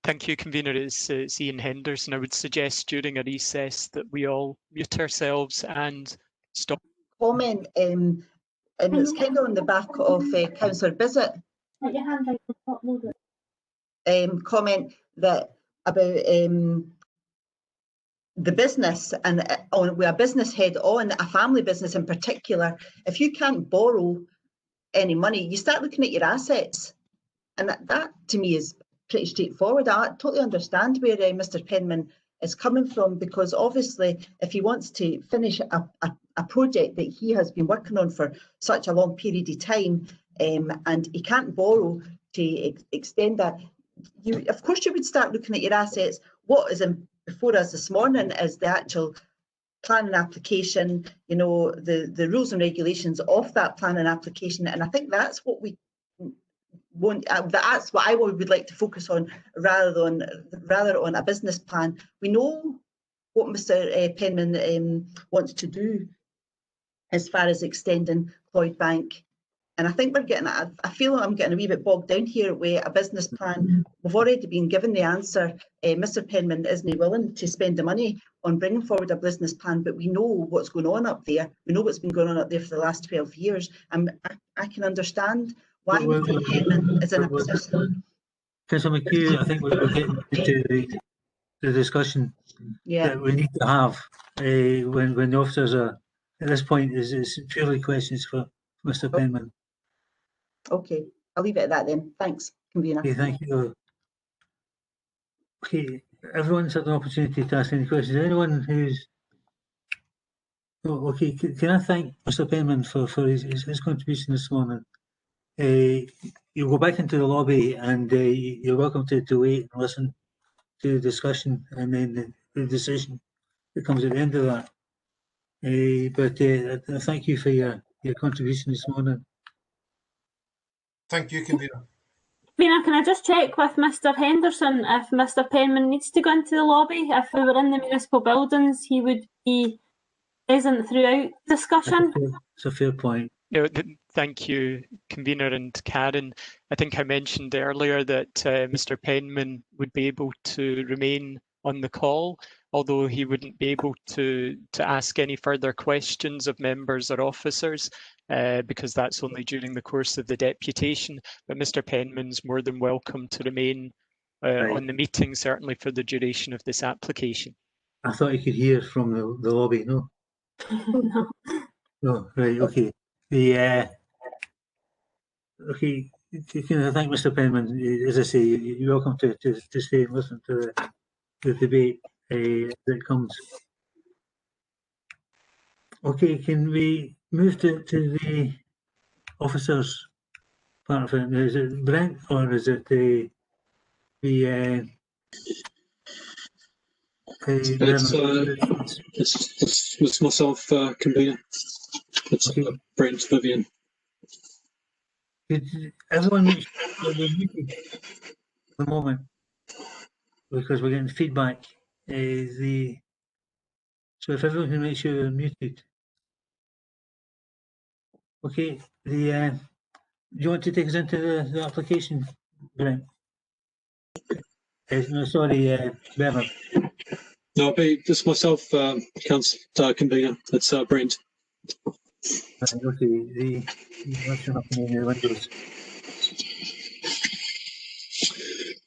Thank you, Convener. It's Ian Henderson. I would suggest during a recess that we all mute ourselves and stop. Comment, and it's kind of on the back of Councillor Bissett. Comment that about the business and with a business head on, a family business in particular, if you can't borrow any money, you start looking at your assets. And that to me is pretty straightforward. I totally understand where Mr. Penman is coming from, because obviously if he wants to finish a project that he has been working on for such a long period of time, and he can't borrow to extend that, of course you would start looking at your assets. What is before us this morning is the actual planning application, you know, the rules and regulations of that planning application, and I think that's what we that's what I would like to focus on rather on a business plan. We know what Mr. Penman wants to do as far as extending Cloyd Bank, and I think we're getting. I feel I'm getting a wee bit bogged down here with a business plan. We've already been given the answer. Mr. Penman isn't willing to spend the money on bringing forward a business plan, but we know what's going on up there. We know what's been going on up there for the last 12 years, and I can understand why Mr. Penman is in a position. Councillor McHugh, I think we're getting into the discussion that we need to have when the officers are at this point. Is purely questions for Mr. Penman. Okay, I'll leave it at that then. Thanks, Convener. Okay, thank you. Okay, everyone's had an opportunity to ask any questions. Anyone who's okay, can I thank Mr. Penman for his contribution this morning. You'll go back into the lobby and you're welcome to wait and listen to the discussion and then the decision that comes at the end of that. But thank you for your contribution this morning. Thank you, Convener. Convener, can I just check with Mr. Henderson if Mr. Penman needs to go into the lobby? If we were in the municipal buildings, he would be present throughout discussion. It's a fair point. You know, Thank you, Convener and Karen. I think I mentioned earlier that Mr. Penman would be able to remain on the call, although he wouldn't be able to ask any further questions of members or officers, because that's only during the course of the deputation. But Mr. Penman's more than welcome to remain on the meeting, certainly for the duration of this application. I thought you could hear from the lobby, no? No. No, right, okay. Okay, I thank Mr. Penman. As I say, you're welcome to stay and listen to the debate as it comes. Okay, can we move to the officers part of it? Is it Brent or is it it's myself, Convener. It's okay. Brent, Vivian. Could everyone make sure they're muted for the moment, because we're getting feedback. So if everyone can make sure they're muted. Okay, do you want to take us into the application, Brent? No, sorry, Bernard. No, it'll be just myself, Councillor Convener. It's Brent. Okay, what's up in the windows?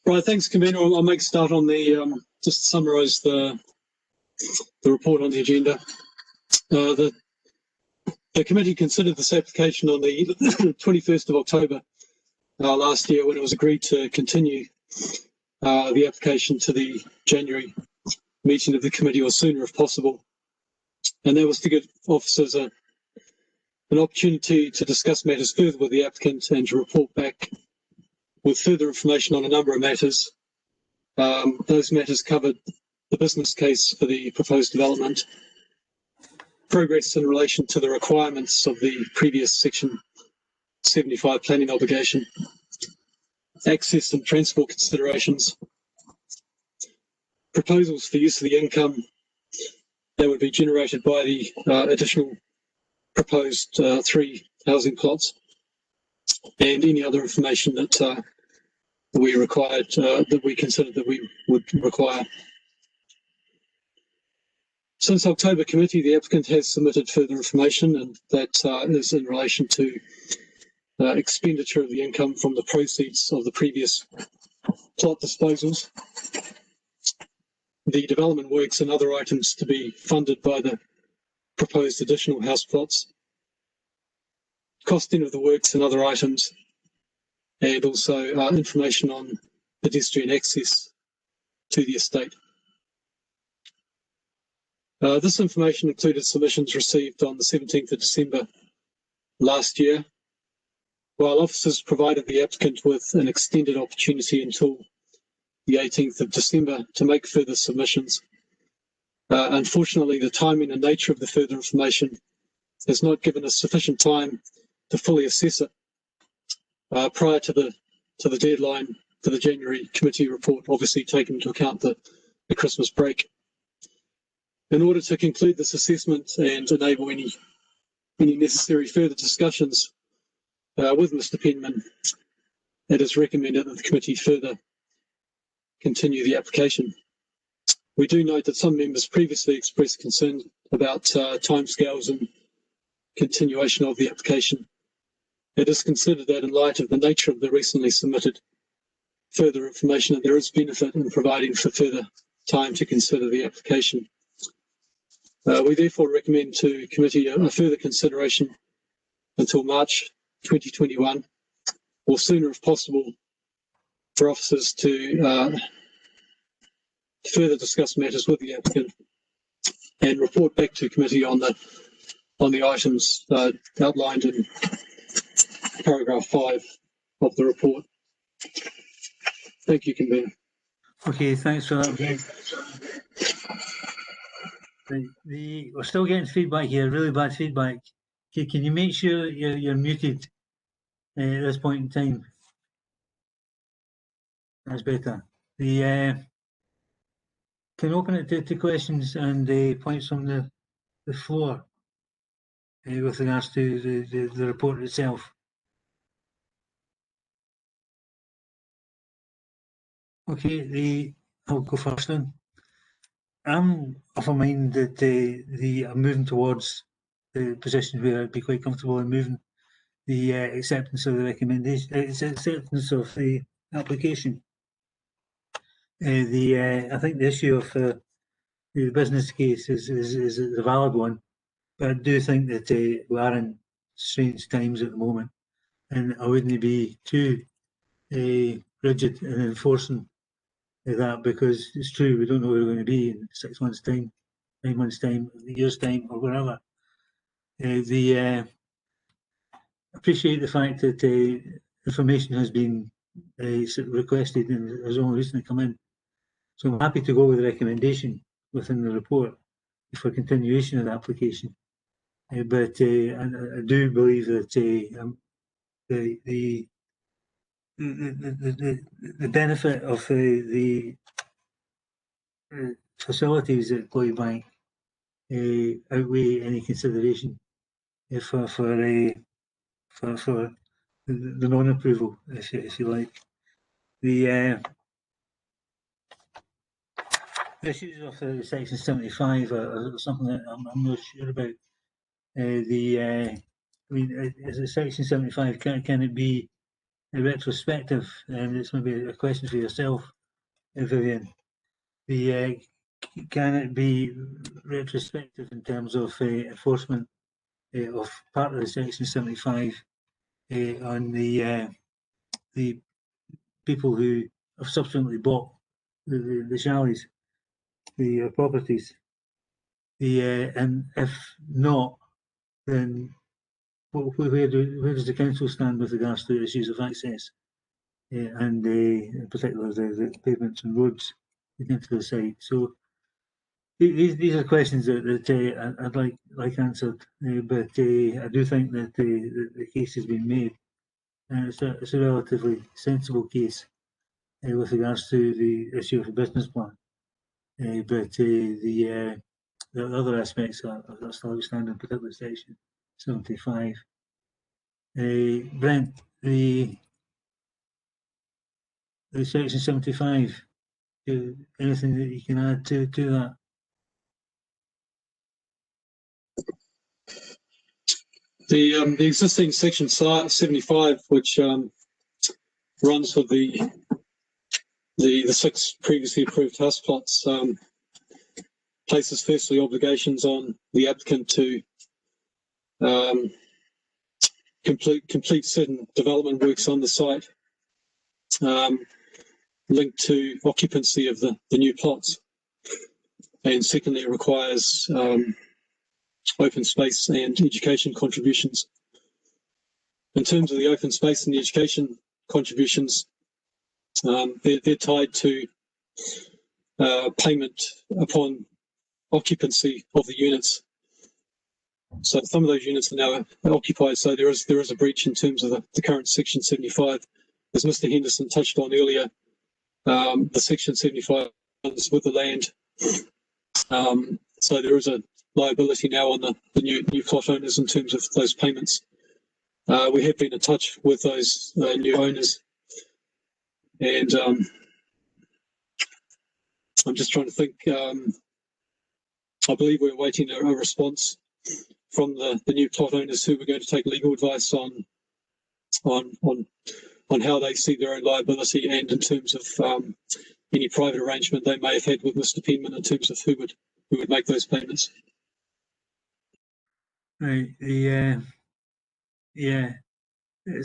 Right, thanks, Convener. I'll make a start on the just to summarise the report on the agenda. The committee considered this application on the 21st of October last year, when it was agreed to continue the application to the January meeting of the committee, or sooner if possible. And that was to give officers an opportunity to discuss matters further with the applicant and to report back with further information on a number of matters. Those matters covered the business case for the proposed development, progress in relation to the requirements of the previous Section 75 planning obligation, access and transport considerations, proposals for use of the income that would be generated by the additional proposed 3 housing plots, and any other information that we required, that we considered that we would require. Since October committee, the applicant has submitted further information, and that is in relation to expenditure of the income from the proceeds of the previous plot disposals, the development works and other items to be funded by the proposed additional house plots, costing of the works and other items, and also information on pedestrian access to the estate. This information included submissions received on the 17th of December last year, while officers provided the applicant with an extended opportunity until the 18th of December to make further submissions. Unfortunately, the timing and nature of the further information has not given us sufficient time to fully assess it prior to the deadline for the January committee report, obviously taking into account the Christmas break. In order to conclude this assessment and enable any necessary further discussions with Mr. Penman, it is recommended that the committee further continue the application. We do note that some members previously expressed concern about timescales and continuation of the application. It is considered that in light of the nature of the recently submitted further information, that there is benefit in providing for further time to consider the application. We therefore recommend to committee a further consideration until March 2021, or sooner if possible, for officers to further discuss matters with the applicant and report back to committee on the items outlined in paragraph 5 of the report. Thank you, Convener. Okay, thanks for that. We're still getting feedback here, really bad feedback. Okay, can you make sure you're muted at this point in time? That's better. Can open it to questions and points from the floor. with regards to the report itself. Okay, I'll go first then. I'm of a mind that I'm moving towards the position where I'd be quite comfortable in moving the acceptance of the recommendation, acceptance of the application. I think the issue of the business case is a valid one, but I do think that we are in strange times at the moment, and I wouldn't be too rigid in enforcing that, because it's true, we don't know where we're going to be in 6 months' time, 9 months' time, a year's time, or wherever. Appreciate the fact that information has been requested and has only recently come in. So I'm happy to go with the recommendation within the report for continuation of the application. But I do believe that the benefit of the facilities at Cloybank outweigh any consideration for the non-approval, if you like. The issues of Section 75 are something that I'm not sure about. I mean, is it Section 75? Can it be retrospective? And it's maybe a question for yourself, Vivian. Can it be retrospective in terms of enforcement of part of the Section 75 on the people who have subsequently bought the chalets, the properties? And if not, then where does the council stand with regards to issues of access and in particular the pavements and roads leading to the site? So these are questions that I'd like answered, but I do think that the case has been made, and it's a relatively sensible case with regards to the issue of the business plan. But the other aspects are still outstanding, particularly Section 75. Brent, the Section 75, anything that you can add to that? The existing Section 75, which runs for the 6 previously approved house plots, places firstly obligations on the applicant to complete certain development works on the site, linked to occupancy of the new plots. And secondly, it requires open space and education contributions. In terms of the open space and the education contributions, they're tied to payment upon occupancy of the units. So some of those units are now occupied, so there is a breach in terms of the current Section 75. As Mr. Henderson touched on earlier, the Section 75 is with the land. So there is a liability now on the new plot owners in terms of those payments. We have been in touch with those new owners, and I'm just trying to think. I believe we're awaiting a response from the new plot owners who were going to take legal advice on how they see their own liability, and in terms of any private arrangement they may have had with Mr. Penman in terms of who would make those payments. Right. It's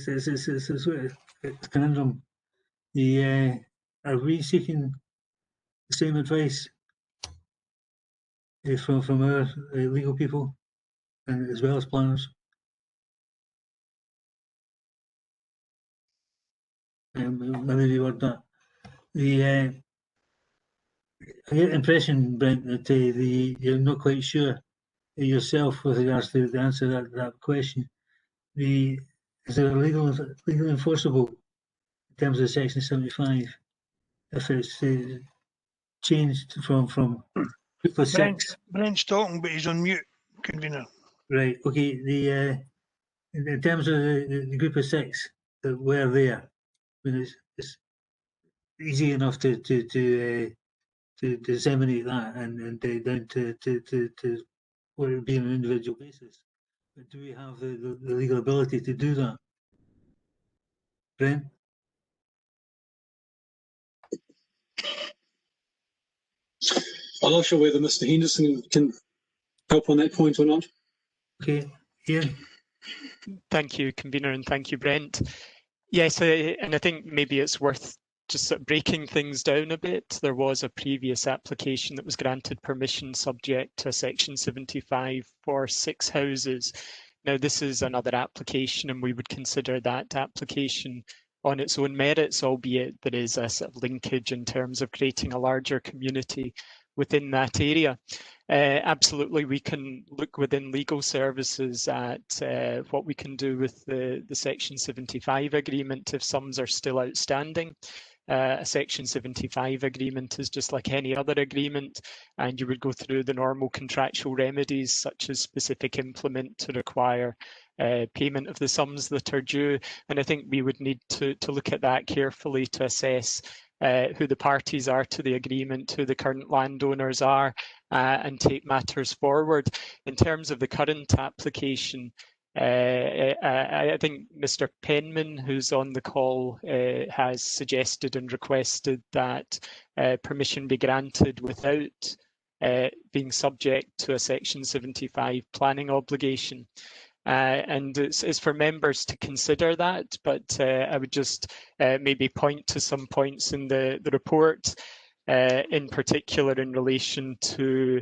a conundrum. Are we seeking the same advice from our legal people, and as well as planners? Maybe reword that. I get the impression, Brent, that you're not quite sure yourself with regards to the answer to that question. Is it legal enforceable in terms of Section 75 if it's changed from 6? Brent's talking, but he's on mute, convener. Right. Okay. In terms of the group of 6 that were there, I mean, it's easy enough to disseminate that and down to what it would be on an individual basis. But do we have the legal ability to do that? Brent? I'm not sure whether Mr. Henderson can help on that point or not. Okay, Ian? Thank you, Convener, and thank you, Brent. Yes, and I think maybe it's worth just sort of breaking things down a bit. There was a previous application that was granted permission subject to Section 75 for 6 houses. Now, this is another application, and we would consider that application on its own merits, albeit there is a sort of linkage in terms of creating a larger community within that area. Absolutely, we can look within legal services at what we can do with the Section 75 agreement if sums are still outstanding. A Section 75 agreement is just like any other agreement, and you would go through the normal contractual remedies such as specific implement to require payment of the sums that are due. And I think we would need to look at that carefully to assess who the parties are to the agreement, who the current landowners are, and take matters forward. In terms of the current application, I think Mr. Penman, who's on the call, has suggested and requested that permission be granted without being subject to a Section 75 planning obligation. And it's for members to consider that, but I would just maybe point to some points in the report, in particular in relation to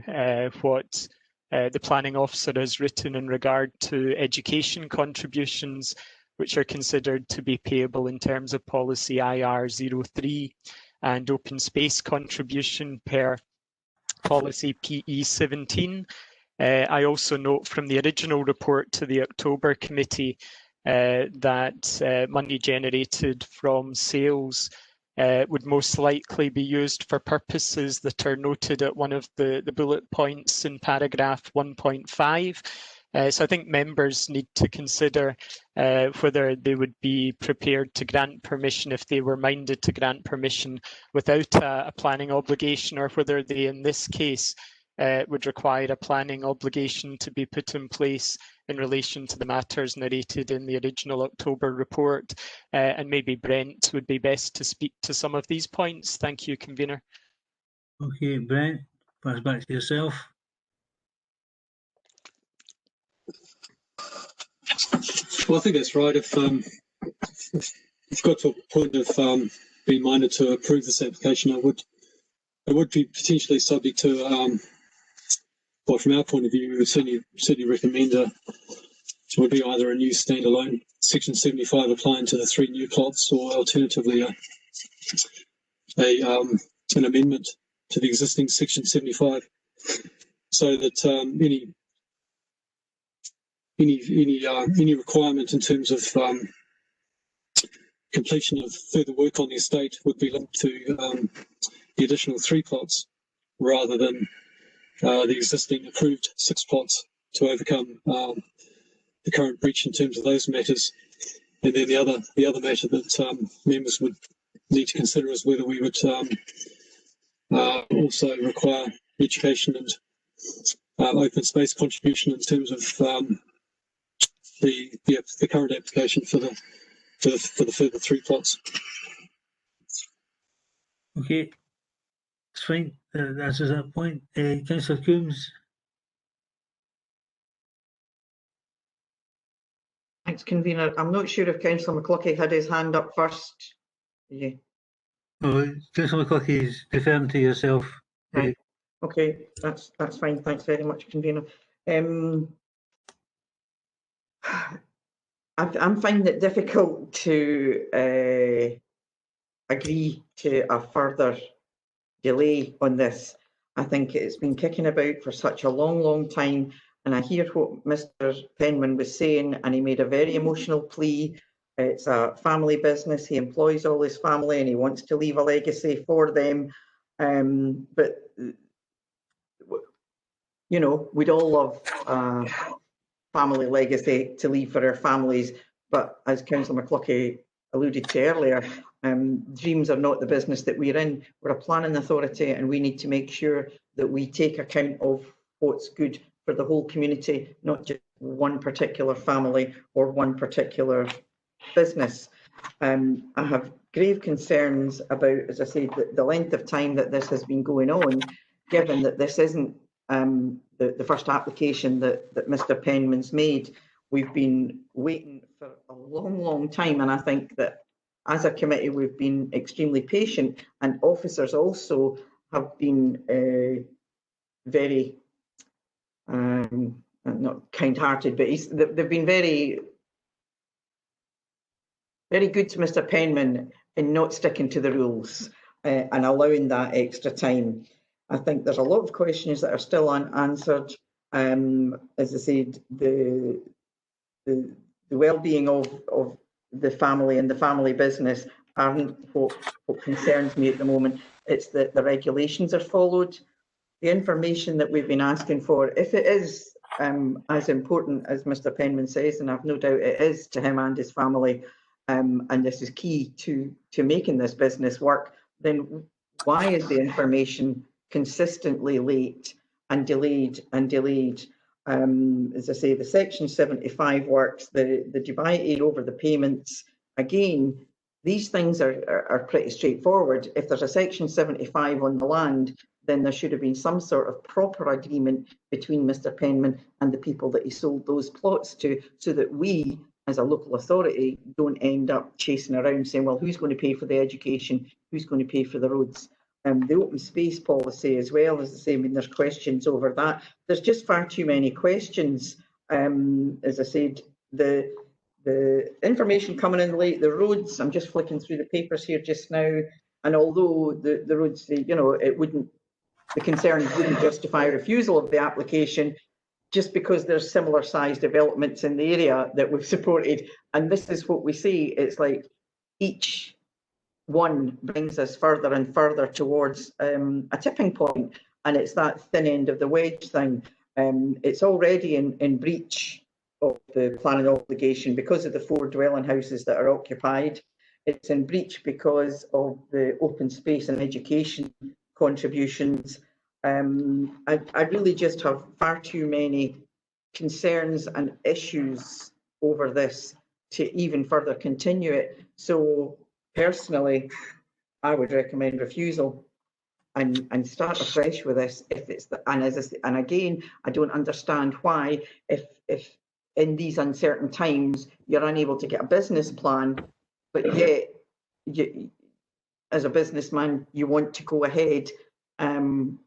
what the planning officer has written in regard to education contributions, which are considered to be payable in terms of policy IR 03 and open space contribution per policy PE 17. I also note from the original report to the October committee that money generated from sales would most likely be used for purposes that are noted at one of the bullet points in paragraph 1.5. So I think members need to consider whether they would be prepared to grant permission if they were minded to grant permission without a planning obligation, or whether they, in this case, would require a planning obligation to be put in place in relation to the matters narrated in the original October report. And maybe Brent would be best to speak to some of these points. Thank you, Convener. Okay, Brent, pass back to yourself. Well, I think that's right. If you've got to a point of being minded to approve this application, it would be potentially subject to well, from our point of view, we would certainly recommend it would be either a new standalone Section 75 applying to the 3 new plots, or alternatively an amendment to the existing Section 75, so that any requirement in terms of completion of further work on the estate would be linked to the additional 3 plots, rather than the existing approved 6 plots to overcome the current breach in terms of those matters. And then the other matter that members would need to consider is whether we would also require education and open space contribution in terms of the current application for the further 3 plots. Okay, it's fine. That answers that point. Councillor Coombs. Thanks, Convener. I'm not sure if Councillor McCluckie had his hand up first. Yeah. Oh, Councillor McCluckie is referring to yourself. Right. Okay, that's fine. Thanks very much, Convener. I'm finding it difficult to agree to a further delay on this. I think it's been kicking about for such a long time, and I hear what Mr. Penman was saying, and he made a very emotional plea. It's a family business. He employs all his family and he wants to leave a legacy for them. But you know, we'd all love family legacy to leave for our families. But as Councillor McCluckie alluded to earlier, dreams are not the business that we're in. We're a planning authority, and we need to make sure that we take account of what's good for the whole community, not just one particular family or one particular business. I have grave concerns about, as I said, the length of time that this has been going on, given that this isn't the first application that Mr. Penman's made. We've been waiting for a long, long time, and I think that as a committee we've been extremely patient, and officers also have been very, not kind-hearted, but they've been very good to Mr. Penman in not sticking to the rules and allowing that extra time. I think there's a lot of questions that are still unanswered. As I said, the well-being of the family and the family business aren't what concerns me at the moment. It's that the regulations are followed. The information that we've been asking for, if it is as important as Mr. Penman says, and I've no doubt it is to him and his family, and this is key to making this business work, then why is the information consistently late and delayed and delayed? As I say, the Section 75 works, the debate over the payments, again, these things are pretty straightforward. If there's a Section 75 on the land, then there should have been some sort of proper agreement between Mr. Penman and the people that he sold those plots to, so that we, as a local authority, don't end up chasing around saying, well, who's going to pay for the education? Who's going to pay for the roads? The open space policy as well, as I say, I mean, there's questions over that. There's just far too many questions. As I said, the information coming in late, the roads, I'm just flicking through the papers here just now, and although the roads, you know, the concerns wouldn't justify refusal of the application, just because there's similar sized developments in the area that we've supported. And this is what we see, it's like each one brings us further and further towards a tipping point, and it's that thin end of the wedge thing. It's already in breach of the planning obligation because of the 4 dwelling houses that are occupied. It's in breach because of the open space and education contributions. I really just have far too many concerns and issues over this to even further continue it. So personally, I would recommend refusal and start afresh with this. If it's and again, I don't understand why, if in these uncertain times you're unable to get a business plan, but yet you, as a businessman, you want to go ahead and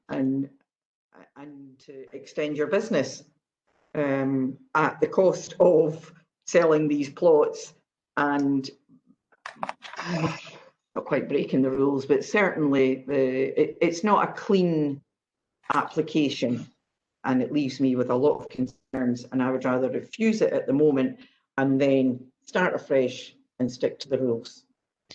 to extend your business at the cost of selling these plots and not quite breaking the rules, but certainly it's not a clean application, and it leaves me with a lot of concerns, and I would rather refuse it at the moment and then start afresh and stick to the rules.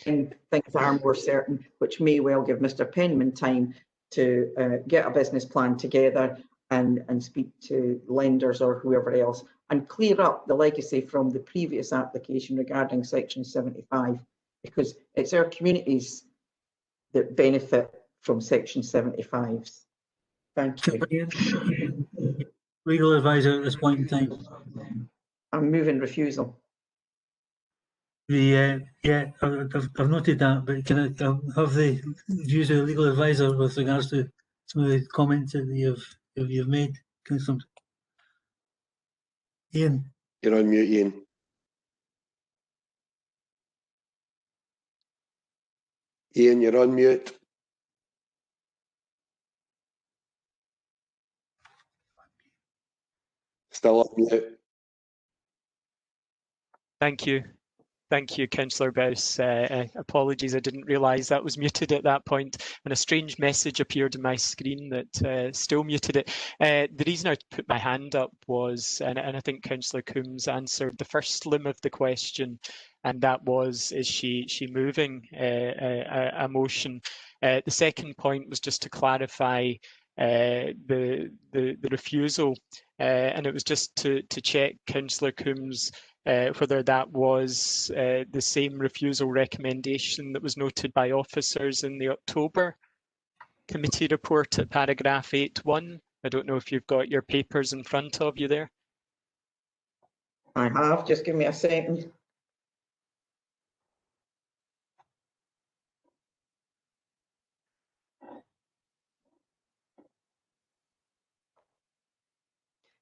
And things are more certain, which may well give Mr. Penman time to get a business plan together and speak to lenders or whoever else and clear up the legacy from the previous application regarding Section 75, because it's our communities that benefit from Section 75s. Thank you. Legal advisor at this point in time. I'm moving refusal. Yeah, I've noted that, but can I have the views of the legal advisor with regards to some of the comments that you've made, Councillor Ian? You're on mute, Ian. Ian, you're on mute. Still on mute. Thank you. Thank you, Councillor Bowes. Apologies, I didn't realise that was muted at that point, and a strange message appeared on my screen that still muted it. The reason I put my hand up was, and I think Councillor Coombs answered the first limb of the question, and that was, is she moving a motion? The second point was just to clarify the refusal, and it was just to check, Councillor Coombs, whether that was the same refusal recommendation that was noted by officers in the October committee report at paragraph 8.1. I don't know if you've got your papers in front of you there. I have, just give me a second.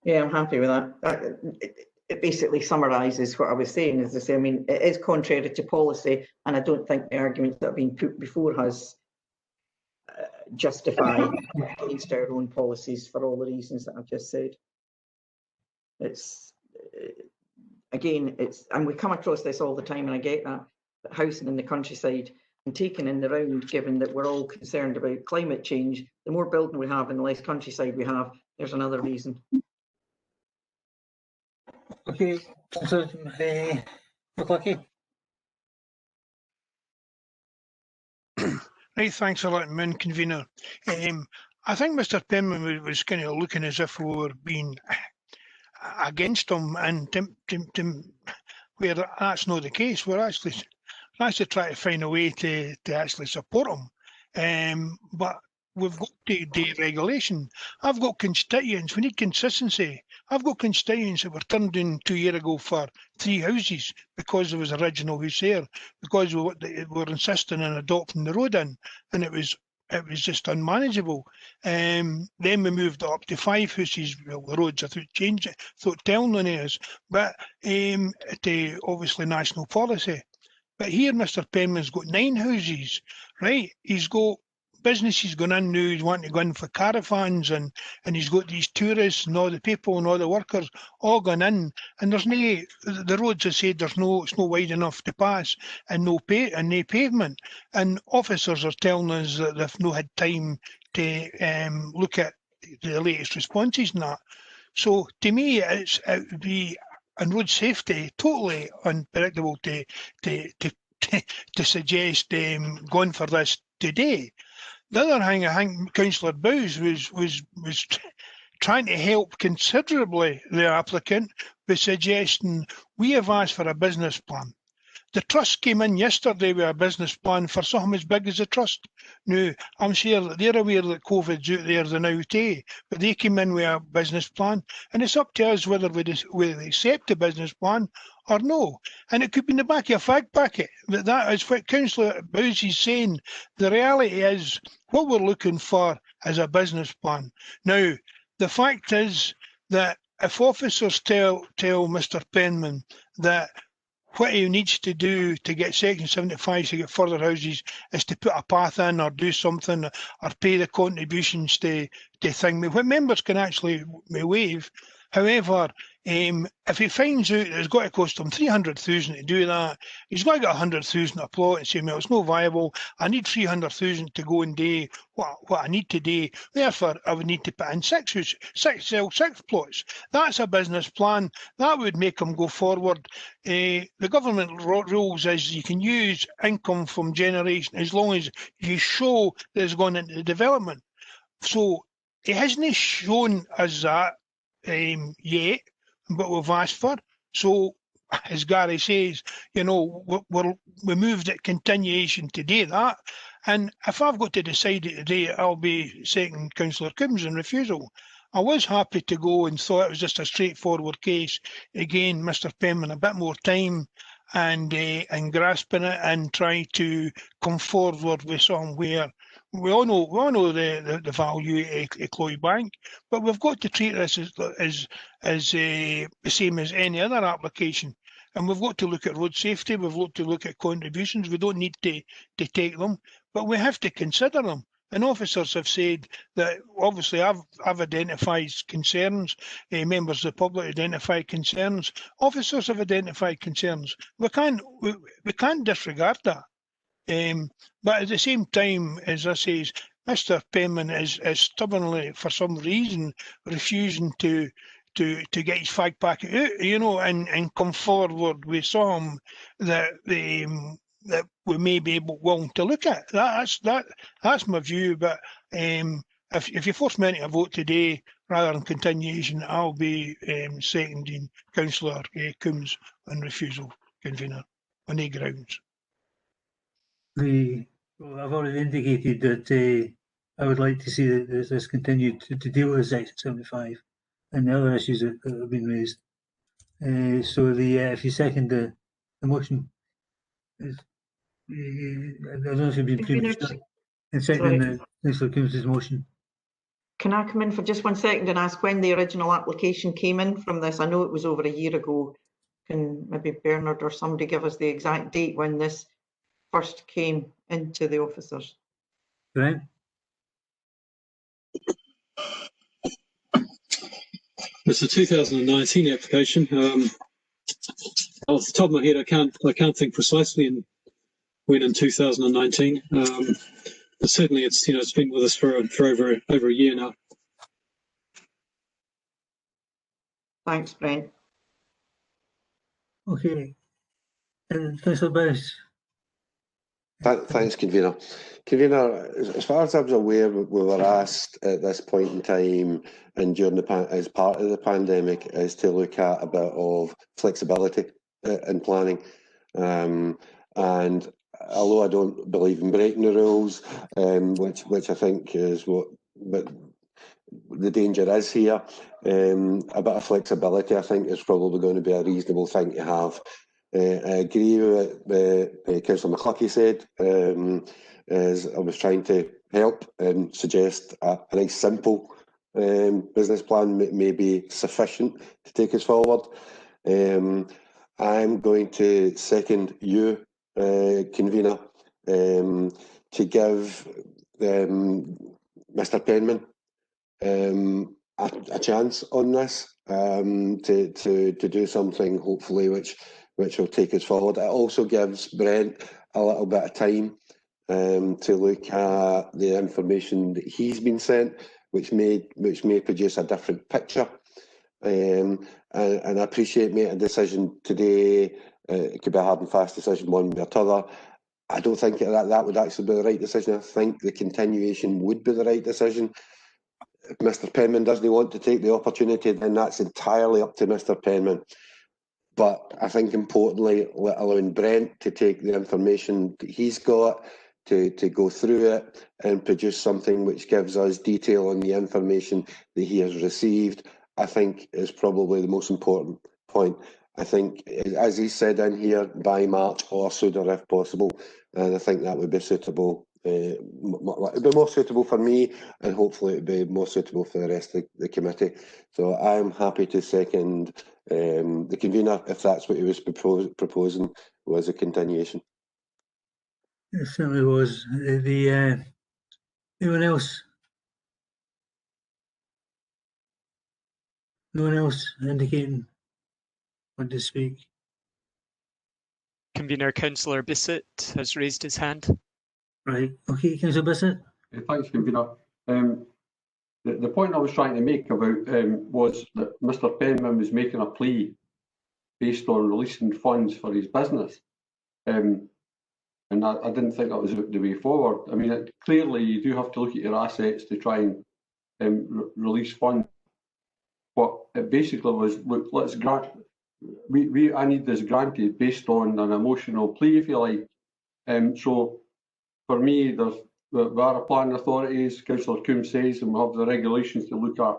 Yeah, I'm happy with that. It basically summarises what I was saying. As I say, I mean, it is contrary to policy, and I don't think the arguments that have been put before us justify against our own policies for all the reasons that I've just said. It's again, and we come across this all the time, and I get that, but housing in the countryside and taking in the round, given that we're all concerned about climate change, the more building we have and the less countryside we have, there's another reason. Okay, so McClucky. Right, thanks for letting me in, convener. I think Mr. Penman was kind of looking as if we were being against him, and where that's not the case. We're actually trying to find a way to actually support him. But we've got deregulation. I've got constituents, we need consistency. I've got constituents that were turned in 2 years ago for 3 houses because there was original house there, because we were insisting on adopting the road in, and it was just unmanageable. Then we moved it up to 5 houses. Well, the roads, I thought, changed it, thought telling on us, but to obviously national policy. But here, Mr. Penman's got 9 houses, right? He's got businesses going in now, he's wanting to go in for caravans, and he's got these tourists and all the people and all the workers all going in, and there's no, the roads, I said, it's not wide enough to pass, and no pavement, and officers are telling us that they've not had time to look at the latest responses and that. So to me, it would be on road safety totally unpredictable to suggest going for this today. The other thing, I think Councillor Bowes was trying to help considerably the applicant by suggesting we have asked for a business plan. The trust came in yesterday with a business plan for something as big as the trust. Now, I'm sure that they're aware that COVID's out there now too, but they came in with a business plan, and it's up to us whether we accept the business plan or no. And it could be in the back of a fag packet, but that is what Councillor Bowes is saying. The reality is, what we're looking for is a business plan. Now, the fact is that if officers tell Mr. Penman that what he needs to do to get Section 75 to get further houses is to put a path in or do something or pay the contributions to thing, what members can actually waive. However, if he finds out that it's got to cost him 300,000 to do that, he's got to get 100,000 a plot and say, well, it's not viable. I need 300,000 to go and do what I need to do. Therefore, I would need to put in six plots. That's a business plan. That would make him go forward. The government rules is you can use income from generation as long as you show that it's gone into the development. So he hasn't shown us that yet, but we've asked for. So, as Gary says, you know, we moved it continuation to do that. And if I've got to decide it today, I'll be seconding Councillor Coombs in refusal. I was happy to go and thought it was just a straightforward case. Again, Mr. Penman, a bit more time and grasping it and try to come forward with somewhere. We all know the value of Cloy Bank, but we've got to treat this as the same as any other application. And we've got to look at road safety, we've got to look at contributions. We don't need to take them, but we have to consider them. And officers have said that obviously I've identified concerns, members of the public identified concerns, officers have identified concerns. We can't disregard that. But at the same time, as I say, Mr. Penman is stubbornly, for some reason, refusing to get his fag packet out, you know, and come forward with some that we may be willing to look at. That's my view. But if you force me into a vote today rather than continuation, I'll be seconding Councillor Coombs on refusal, convener, on the grounds. Well, I've already indicated that I would like to see this continued to deal with Section 75 and the other issues that have been raised. So if you second the motion, I don't know if you've been premature in seconding Councillor Coombs' motion. Can I come in for just 1 second and ask when the original application came in from this? I know it was over a year ago. Can maybe Bernard or somebody give us the exact date when this first came into the officers? Right. It's a 2019 application. Off the top of my head, I can't think precisely when in 2019. But certainly, it's been with us for over a year now. Thanks, Brent. Okay. Councillor Bowes. Thanks, convener. Convener, as far as I was aware, we were asked at this point in time and during as part of the pandemic is to look at a bit of flexibility in planning. And although I don't believe in breaking the rules, which I think is what the danger is here, a bit of flexibility I think is probably going to be a reasonable thing to have. I agree with what Councillor McCluckie said. As I was trying to help and suggest a nice simple business plan may be sufficient to take us forward. I'm going to second you, convener, to give Mr. Penman a chance on this, to do something hopefully which will take us forward. It also gives Brent a little bit of time to look at the information that he's been sent, which may produce a different picture. And I appreciate making a decision today. It could be a hard and fast decision one way or t'other. I don't think that would actually be the right decision. I think the continuation would be the right decision. If Mr. Penman doesn't want to take the opportunity, then that's entirely up to Mr. Penman. But I think importantly, allowing Brent to take the information that he's got, to go through it and produce something which gives us detail on the information that he has received, I think is probably the most important point. I think, as he said in here, by March or sooner if possible, and I think that would be suitable. It would be more suitable for me, and hopefully it would be more suitable for the rest of the committee. So I'm happy to second the convener if that's what he was proposing, was a continuation. It certainly was. Anyone else? No one else indicating want to speak? Convener Councillor Bissett has raised his hand. Right. Okay, Councillor Bissett. Thanks, convener. The point I was trying to make about was that Mr. Penman was making a plea based on releasing funds for his business. And I didn't think that was the way forward. I mean, clearly you do have to look at your assets to try and release funds. But it basically was, look, let's grant, I need this granted based on an emotional plea, if you like. So for me, there are planning authorities, Councillor Coombs says, and we have the regulations to look at.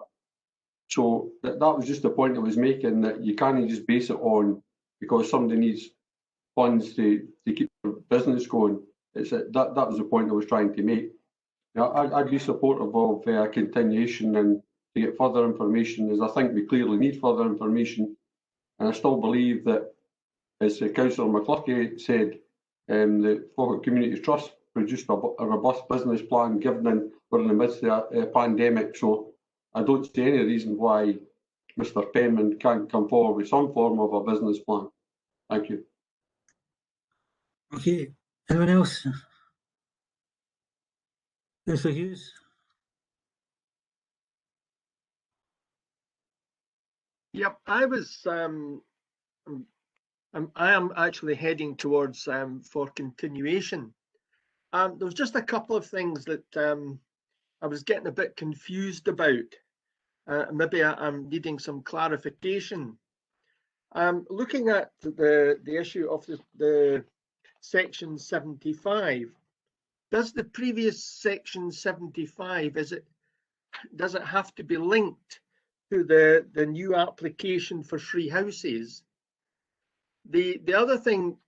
So that was just the point I was making, that you can't just base it on because somebody needs funds to keep their business going. That was the point I was trying to make. Now, I'd be supportive of a continuation and to get further information, as I think we clearly need further information. And I still believe that, as Councillor McCluckie said, the Falkirk Community Trust produced a robust business plan given we're in the midst of a pandemic. So I don't see any reason why Mr. Penman can't come forward with some form of a business plan. Thank you. Okay. Anyone else? Councillor Hughes. Yep, I am actually heading towards for continuation. There was just a couple of things that I was getting a bit confused about. Maybe I'm needing some clarification. Looking at the issue of the section 75, does the previous section 75, does it have to be linked to the new application for free houses? The other thing,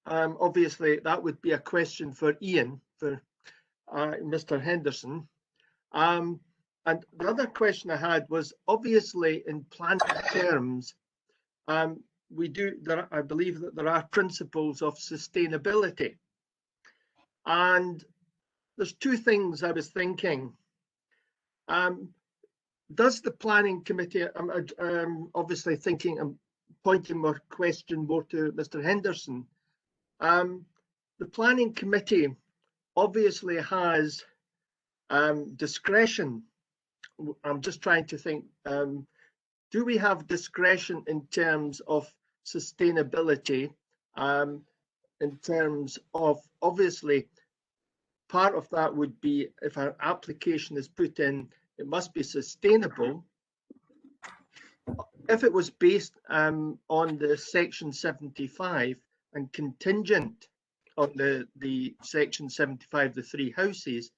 obviously, that would be a question for Ian, for Mr. Henderson. And the other question I had was, obviously, in planning terms, I believe that there are principles of sustainability. And there's two things I was thinking. Does the planning committee, I'm obviously thinking, I'm pointing my question more to Mr. Henderson. The planning committee obviously has discretion. I'm just trying to think, do we have discretion in terms of sustainability, in terms of, obviously, part of that would be if an application is put in, it must be sustainable. If it was based on the section 75 and contingent on the section 75, the three houses,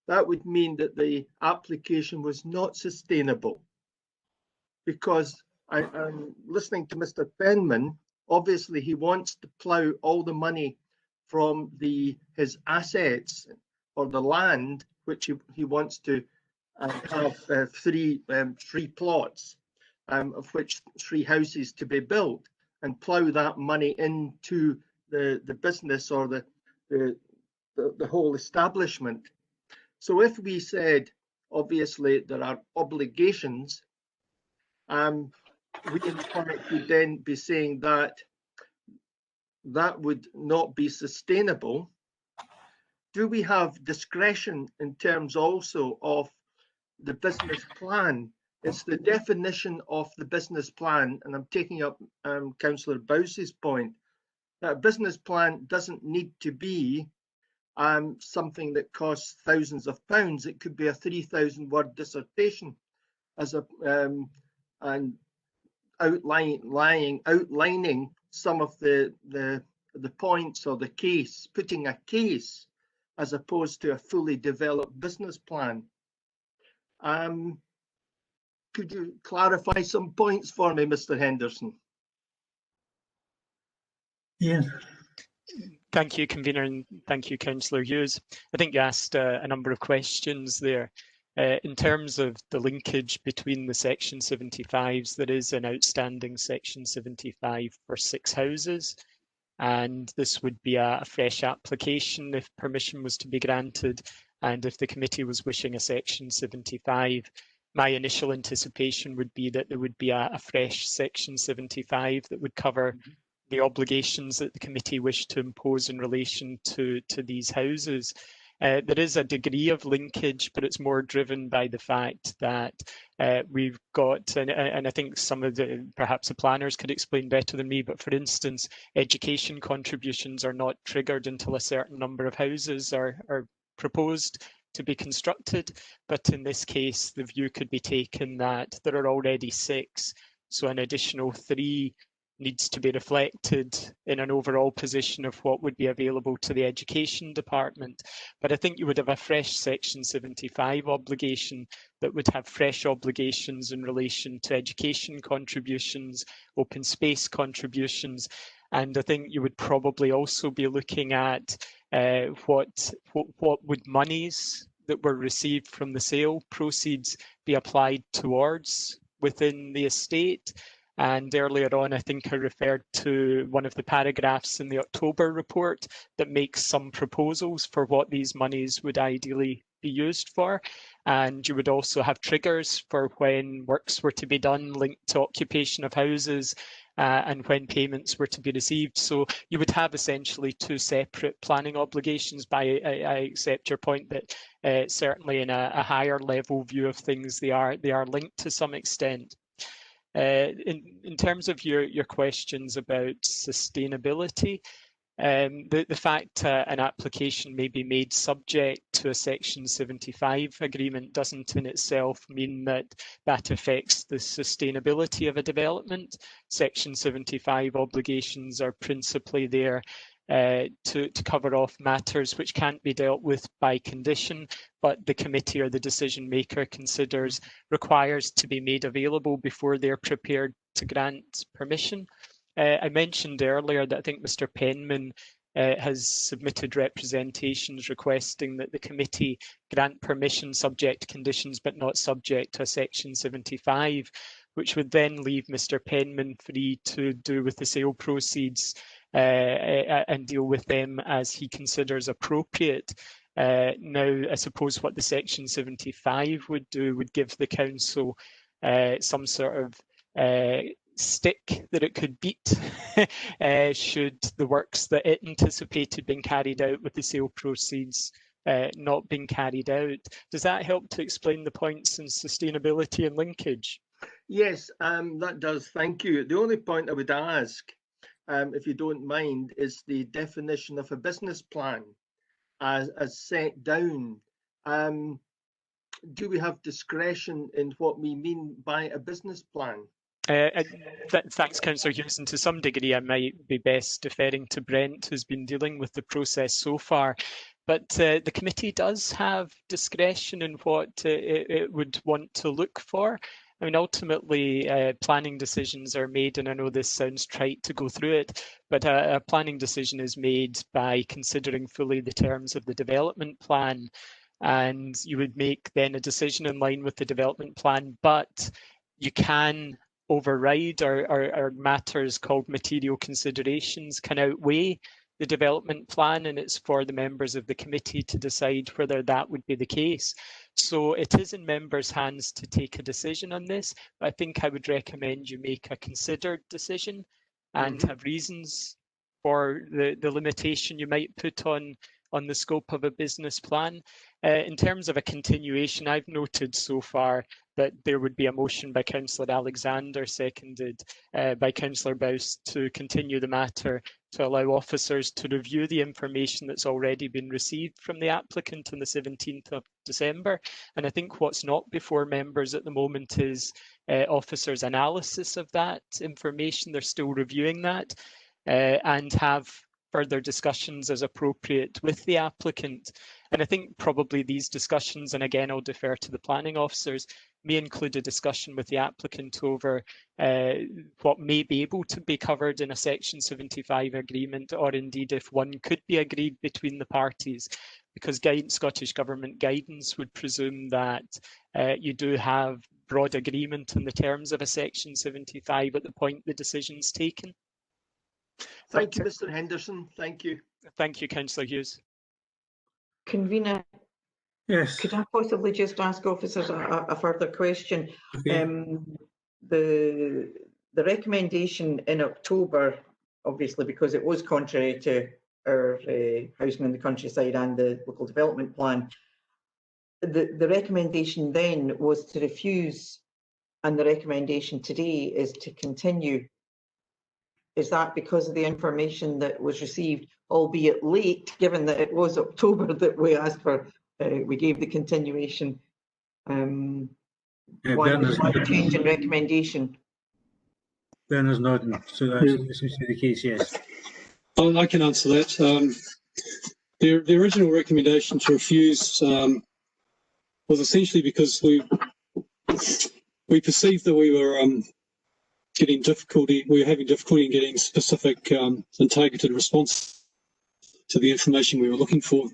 that would mean that the application was not sustainable. Because I'm listening to Mr. Penman, obviously he wants to plough all the money from his assets or the land, which he wants to have three plots, of which 3 houses to be built, and plough that money into the business or the whole establishment. So if we said, obviously, there are obligations, we in fact would then be saying that that would not be sustainable. Do we have discretion in terms also of the business plan? It's the definition of the business plan, and I'm taking up Councillor Bows's point, that a business plan doesn't need to be something that costs thousands of pounds. It could be a 3,000-word dissertation as and outlining some of the points or the case, putting a case as opposed to a fully developed business plan. Could you clarify some points for me, Mr. Henderson? Yeah. Thank you, Convener, and thank you, Councillor Hughes. I think you asked a number of questions there. In terms of the linkage between the Section 75s, there is an outstanding Section 75 for 6 houses, and this would be a fresh application if permission was to be granted, and if the committee was wishing a Section 75. My initial anticipation would be that there would be a fresh Section 75 that would cover the obligations that the committee wished to impose in relation to these houses. There is a degree of linkage, but it's more driven by the fact that we've got, and I think some of perhaps the planners could explain better than me, but for instance, education contributions are not triggered until a certain number of houses are proposed to be constructed. But in this case, the view could be taken that there are already 6, so an additional 3 needs to be reflected in an overall position of what would be available to the education department. But I think you would have a fresh Section 75 obligation that would have fresh obligations in relation to education contributions, open space contributions, and I think you would probably also be looking at what would monies that were received from the sale proceeds be applied towards within the estate. And earlier on, I think I referred to one of the paragraphs in the October report that makes some proposals for what these monies would ideally be used for. And you would also have triggers for when works were to be done linked to occupation of houses and when payments were to be received. So you would have essentially 2 separate planning obligations. But I accept your point that certainly in a higher level view of things, they are linked to some extent. In terms of your questions about sustainability, The fact an application may be made subject to a Section 75 agreement doesn't in itself mean that that affects the sustainability of a development. Section 75 obligations are principally there to cover off matters which can't be dealt with by condition, but the committee or the decision maker considers requires to be made available before they're prepared to grant permission. I mentioned earlier that I think Mr. Penman has submitted representations requesting that the committee grant permission subject to conditions but not subject to a Section 75, which would then leave Mr. Penman free to do with the sale proceeds and deal with them as he considers appropriate. Now, I suppose what the Section 75 would do would give the council some sort of stick that it could beat should the works that it anticipated being carried out with the sale proceeds not being carried out. Does that help to explain the points in sustainability and linkage? Yes, that does. Thank you. The only point I would ask, if you don't mind, is the definition of a business plan as set down. Do we have discretion in what we mean by a business plan? Thanks, Councillor Hughes, and to some degree I might be best deferring to Brent, who's been dealing with the process so far. But the committee does have discretion in what it would want to look for. I mean, ultimately, planning decisions are made, and I know this sounds trite to go through it, but a planning decision is made by considering fully the terms of the development plan, and you would make then a decision in line with the development plan, but you can override or matters called material considerations can outweigh the development plan, and it's for the members of the committee to decide whether that would be the case. So it is in members' hands to take a decision on this, but I think I would recommend you make a considered decision and have reasons for the limitation you might put on the scope of a business plan. In terms of a continuation, I've noted so far that there would be a motion by Councillor Alexander, seconded by Councillor Bouse, to continue the matter to allow officers to review the information that's already been received from the applicant on the 17th of December. And I think what's not before members at the moment is officers' analysis of that information. They're still reviewing that and have further discussions as appropriate with the applicant. And I think probably these discussions, and again I'll defer to the planning officers, may include a discussion with the applicant over what may be able to be covered in a Section 75 agreement, or indeed if one could be agreed between the parties, because Scottish Government guidance would presume that you do have broad agreement on the terms of a Section 75 at the point the decision's taken. Thank you, Mr. Henderson. Thank you. Thank you, Councillor Hughes. Convener, yes. Could I possibly just ask officers a further question? Okay. The recommendation in October, obviously because it was contrary to our housing in the countryside and the local development plan, the recommendation then was to refuse, and the recommendation today is to continue. Is that because of the information that was received, albeit late, given that it was October that we asked for, we gave the continuation? Why the change in recommendation? Bernard's nodding, so that seems to be the case, yes. I can answer that. The original recommendation to refuse was essentially because we perceived that we were having difficulty in getting specific and targeted response to the information we were looking for.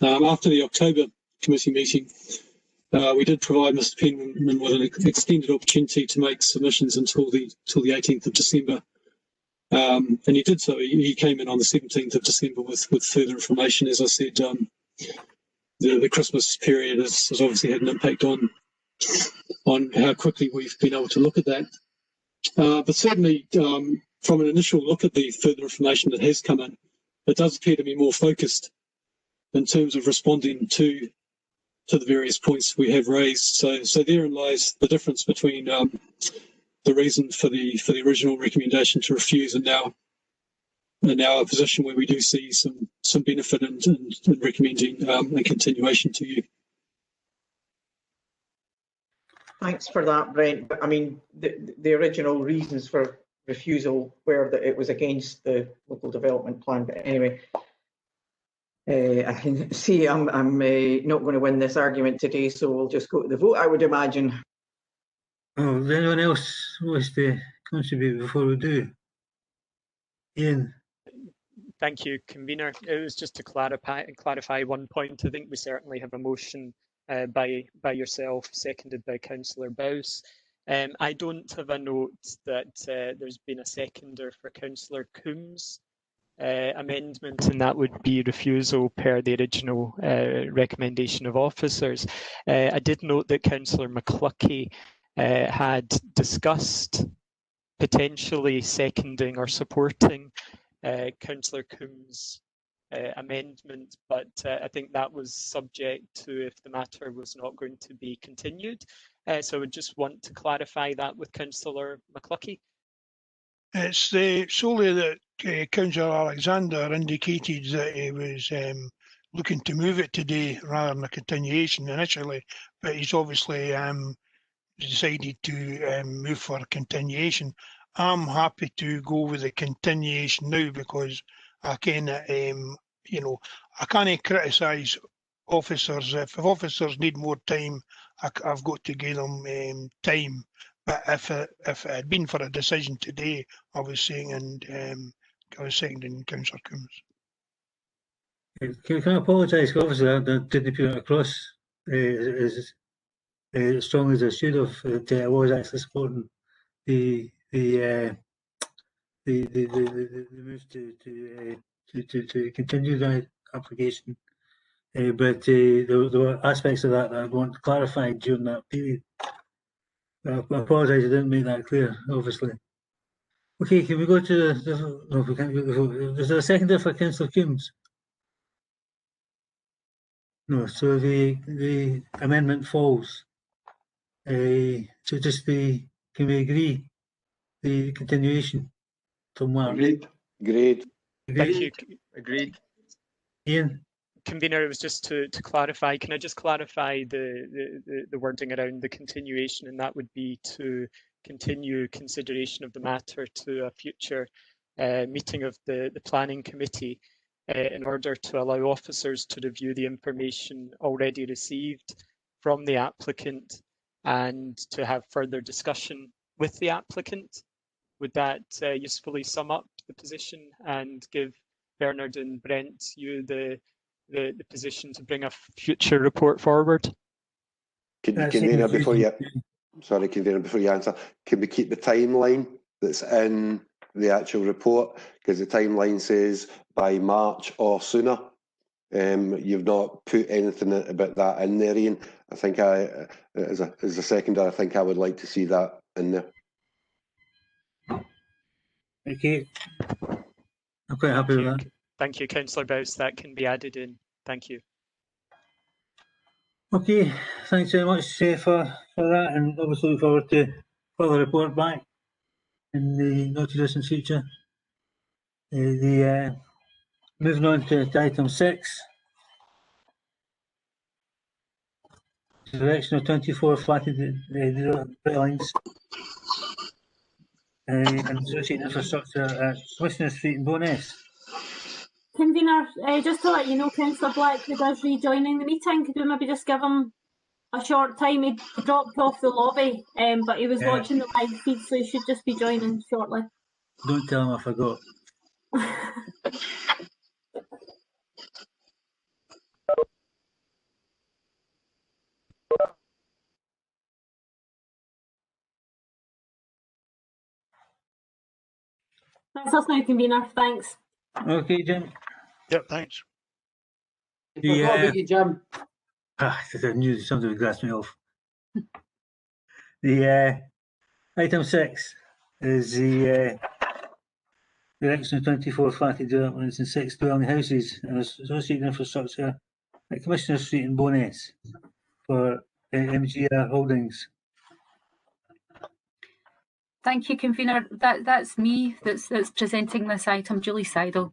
After the October committee meeting, we did provide Mr. Penman with an extended opportunity to make submissions until the 18th of December. And he did so. He came in on the 17th of December with further information. As I said, the Christmas period has obviously had an impact on how quickly we've been able to look at that. But certainly, from an initial look at the further information that has come in, it does appear to be more focused in terms of responding to the various points we have raised. So therein lies the difference between the reason for the original recommendation to refuse and now now a position where we do see some benefit in recommending a continuation to you. Thanks for that, Brent. But I mean, the original reasons for refusal were that it was against the local development plan. But anyway, I can see I'm not going to win this argument today, so we'll just go to the vote, I would imagine. Oh, does anyone else wish to contribute before we do? Ian. Thank you, convener. It was just to clarify one point. I think we certainly have a motion by yourself, seconded by Councillor Bowes. I don't have a note that there's been a seconder for Councillor Coombs' amendment, and that would be refusal per the original recommendation of officers. I did note that Councillor McCluckie had discussed potentially seconding or supporting Councillor Coombs' amendment, but I think that was subject to if the matter was not going to be continued. So I would just want to clarify that with Councillor McCluckie. It's solely that Councillor Alexander indicated that he was looking to move it today rather than a continuation initially, but he's obviously decided to move for a continuation. I'm happy to go with the continuation now because I can, you know, I can't criticise officers. If officers need more time, I've got to give them time. But if it had been for a decision today, I was saying, and I was seconding Councillor Coombs. Can I apologise? Obviously, I didn't put it across as strong as I should have. I was actually supporting the move to continue the application, but there were aspects of that I want clarified during that period. I apologise, I didn't make that clear, obviously. Okay, can we go to the no, we can't go to the vote. Is there a seconder for Councillor Coombs? No, so the amendment falls. So just can we agree the continuation till March? Agreed. Thank you. Agreed. Ian? Convener, it was just to clarify. Can I just clarify the wording around the continuation, and that would be to continue consideration of the matter to a future meeting of the planning committee in order to allow officers to review the information already received from the applicant and to have further discussion with the applicant. Would that usefully sum up the position and give Bernard and Brent you the position to bring a future report forward? Convener, before you answer, can we keep the timeline that's in the actual report? Because the timeline says by March or sooner. You've not put anything about that in there, Ian. I think as a seconder, I think I would like to see that in there. Okay. I'm quite happy with that. Thank you, Councillor Bowes. That can be added in. Thank you. Okay, thanks very much for that, and obviously look forward to further report back in the not too distant future. Moving on to item 6. The direction of 24 flatted dwellings and associated infrastructure at Commissioner Street in Bowness. Convener, just to let you know, Councillor Blackwood is rejoining the meeting. Could we maybe just give him a short time? He dropped off the lobby, but he was watching the live feed, so he should just be joining shortly. Don't tell him I forgot. That's us now, Convener. Thanks. Okay, Jim. Yep, thanks. Jim. I knew something would grass me off. The item 6 is the erection of 24 flatted developments and 6 dwelling houses and associated infrastructure at Commissioner Street in Bowness for MGR Holdings. Thank you, convener. That's me that's presenting this item, Julie Seidel.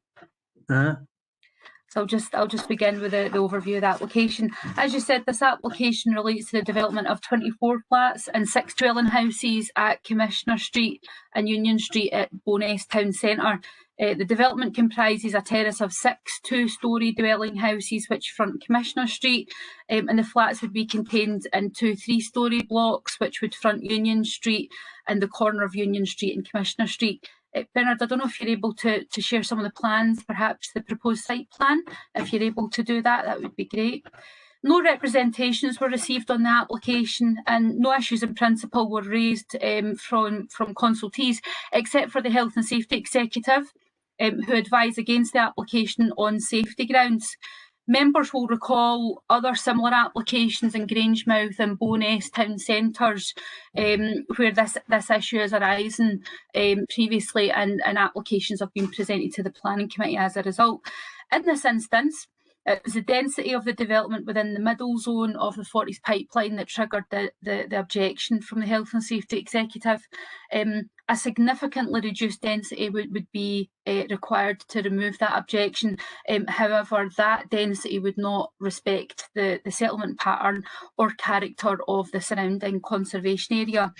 So I'll just begin with the overview of the application. As you said, this application relates to the development of 24 flats and 6 dwelling houses at Commissioner Street and Union Street at Bowness Town Centre. The development comprises a terrace of 6 two-storey dwelling houses which front Commissioner Street, and the flats would be contained in 2 3-storey blocks which would front Union Street and the corner of Union Street and Commissioner Street. Bernard, I don't know if you're able to share some of the plans, perhaps the proposed site plan. If you're able to do that, that would be great. No representations were received on the application and no issues in principle were raised from consultees, except for the Health and Safety Executive, who advised against the application on safety grounds. Members will recall other similar applications in Grangemouth and Bowness town centres where this issue has arisen previously, and applications have been presented to the Planning Committee as a result. In this instance, it was the density of the development within the middle zone of the Forties pipeline that triggered the objection from the Health and Safety Executive. A significantly reduced density would be required to remove that objection. However, that density would not respect the settlement pattern or character of the surrounding conservation area.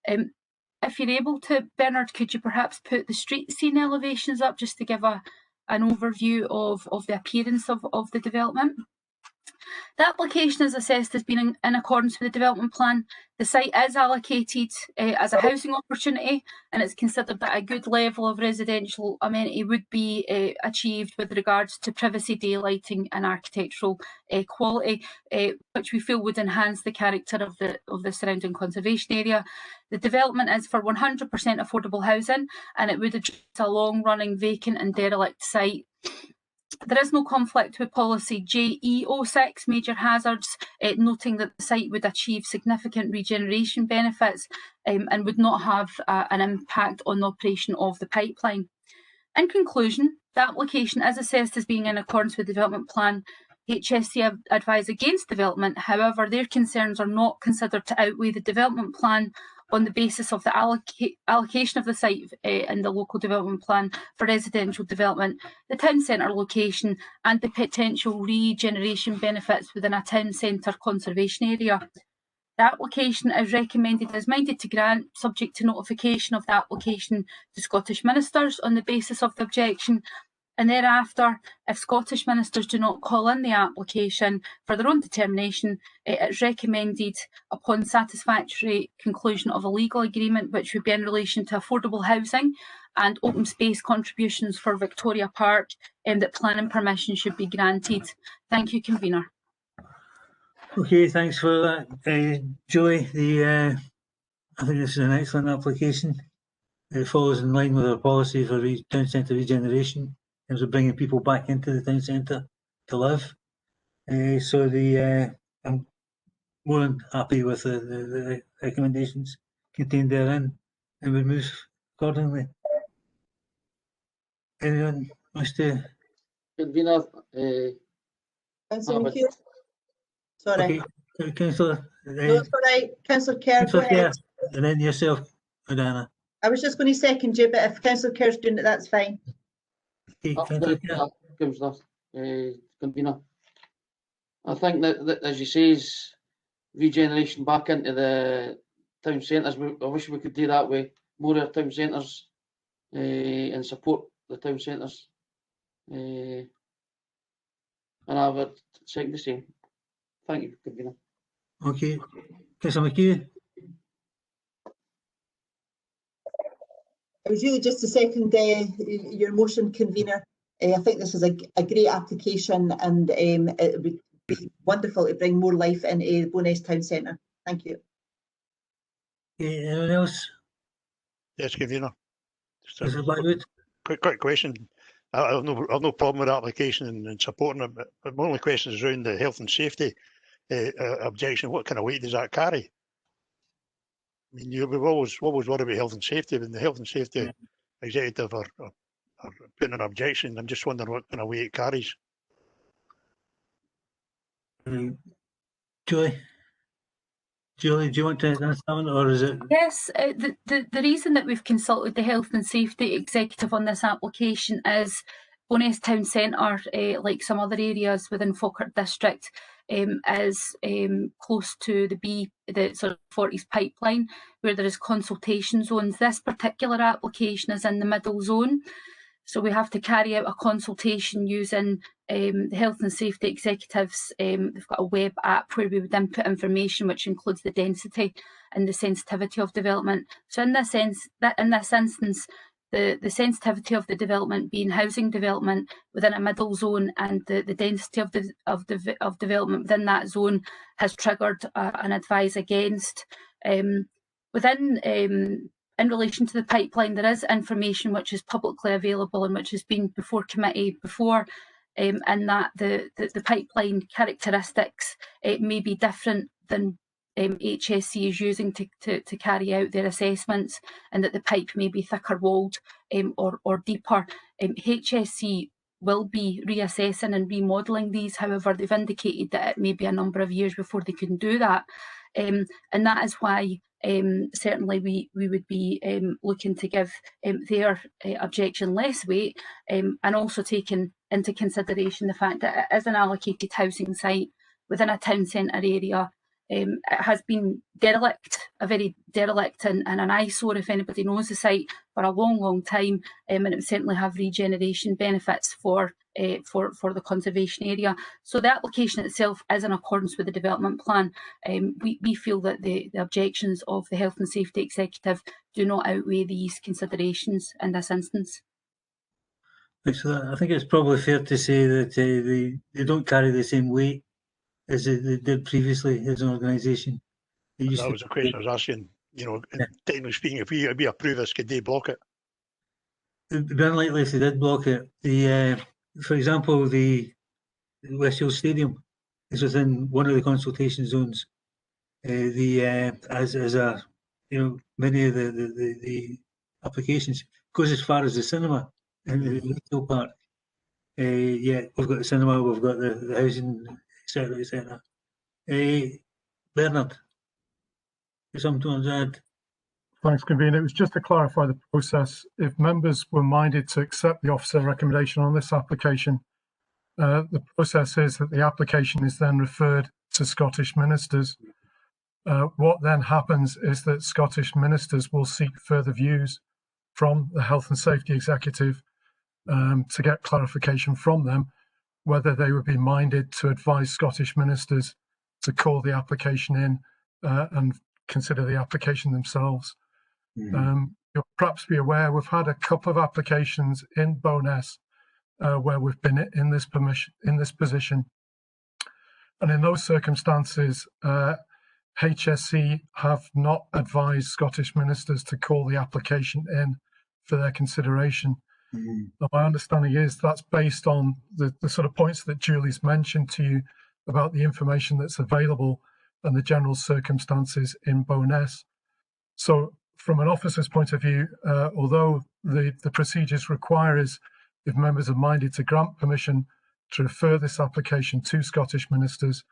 If you're able to, Bernard, could you perhaps put the street scene elevations up just to give an overview of the appearance of the development? The application is assessed as being in accordance with the development plan. The site is allocated as a housing opportunity, and it's considered that a good level of residential amenity would be achieved with regards to privacy, daylighting and architectural quality, which we feel would enhance the character of the surrounding conservation area. The development is for 100% affordable housing, and it would address a long-running vacant and derelict site. There is no conflict with policy JE06, major hazards, noting that the site would achieve significant regeneration benefits and would not have an impact on the operation of the pipeline. In conclusion, the application is assessed as being in accordance with the development plan. HSC have advised against development, however, their concerns are not considered to outweigh the development plan on the basis of the allocation of the site in the local development plan for residential development, the town centre location and the potential regeneration benefits within a town centre conservation area. The application is recommended as minded to grant, subject to notification of the application to Scottish ministers on the basis of the objection, and thereafter, if Scottish ministers do not call in the application for their own determination, it is recommended upon satisfactory conclusion of a legal agreement, which would be in relation to affordable housing and open space contributions for Victoria Park, that planning permission should be granted. Thank you, convener. Okay, thanks for that, Julie. I think this is an excellent application. It falls in line with our policy for town centre regeneration, in terms of bringing people back into the town centre to live. I'm more than happy with the recommendations contained therein, and we move accordingly. Anyone wants to? Convener, Councillor McHugh. Sorry. Okay, Councillor. No, it's all right. Councillor Kerr, go ahead. And then yourself, Adana. I was just going to second you, but if Councillor Kerr's doing it, that's fine. Okay, Convener. I think that as you say, is regeneration back into the town centres. I wish we could do that with more of our town centres and support the town centres. And I would second the same. Thank you, convener. Okay, Councillor McHugh. It was really just to second your motion, convener. I think this is a great application, and it would be wonderful to bring more life into Bowness Town Centre. Thank you. Okay, anyone else? Yes, convener. Quick question. I have no problem with the application and supporting it, but my only question is around the health and safety objection. What kind of weight does that carry? I mean, we've always worried about health and safety, but the health and safety executive are putting an objection. I'm just wondering what kind of weight it carries. Joy? Julie, do you want to answer that one, or is it? Yes, the reason that we've consulted the Health and Safety Executive on this application is Bowness Town Centre, like some other areas within Falkirk District, is close to the sort of Forties pipeline, where there is consultation zones. This particular application is in the middle zone, so we have to carry out a consultation using the Health and Safety Executives. They've got a web app where we would input information which includes the density and the sensitivity of development. So in this instance, the sensitivity of the development being housing development within a middle zone, and the density of development within that zone has triggered an advise against. In relation to the pipeline, there is information which is publicly available and which has been before committee before, and that the pipeline characteristics may be different than HSC is using to carry out their assessments, and that the pipe may be thicker walled or deeper. HSC will be reassessing and remodelling these. However, they've indicated that it may be a number of years before they can do that, and that is why certainly we would be looking to give their objection less weight, and also taking into consideration the fact that it is an allocated housing site within a town centre area. It has been derelict, a very derelict and an eyesore, if anybody knows the site, for a long time, and it would certainly have regeneration benefits for the conservation area. So the application itself is in accordance with the development plan. We feel that the objections of the Health and Safety Executive do not outweigh these considerations in this instance. So I think it's probably fair to say that they don't carry the same weight as they did previously as an organisation. That was a question I was asking. You know, technically speaking, if we approve this, could they block it? It'd be unlikely if they did block it. For example, the Westfield Stadium is within one of the consultation zones. Many of the applications goes as far as the cinema in the retail park. We've got the cinema, we've got the housing, etc., etc. Bernard, something to add? Thanks, Convener. It was just to clarify the process. If members were minded to accept the officer recommendation on this application, the process is that the application is then referred to Scottish ministers. What then happens is that Scottish ministers will seek further views from the Health and Safety Executive to get clarification from them whether they would be minded to advise Scottish ministers to call the application in and consider the application themselves. You'll perhaps be aware we've had a couple of applications in Bowness where we've been in this position, and in those circumstances, HSC have not advised Scottish ministers to call the application in for their consideration. My understanding is that's based on the sort of points that Julie's mentioned to you about the information that's available and the general circumstances in Bowness. So from an officer's point of view, although the procedures require is if members are minded to grant permission to refer this application to Scottish ministers,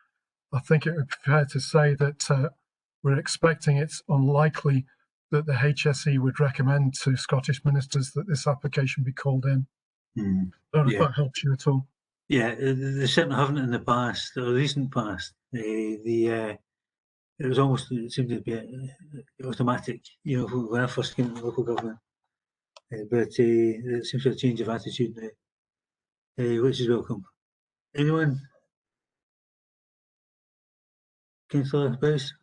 I think it would be fair to say that we're expecting it's unlikely that the HSE would recommend to Scottish ministers that this application be called in. I don't know if that helps you at all. Yeah, they certainly haven't in the past, or recent past. It was almost, it seemed to be automatic, you know, when I first came to local government. But there seems to be a change of attitude now, which is welcome. Anyone? Councillor Bowes?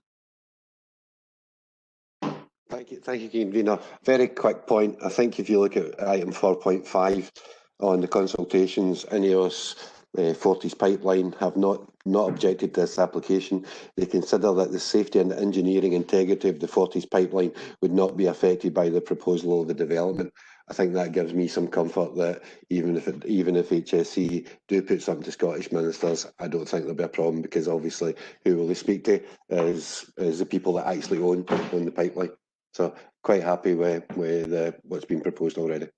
Thank you, Convener. Very quick point. I think if you look at item 4.5 on the consultations, INEOS Forties Pipeline have not objected to this application. They consider that the safety and engineering integrity of the Forties Pipeline would not be affected by the proposal of the development. I think that gives me some comfort that even if HSE do put something to Scottish ministers, I don't think there'll be a problem, because obviously who will they speak to is the people that actually own the pipeline. So quite happy with what's been proposed already.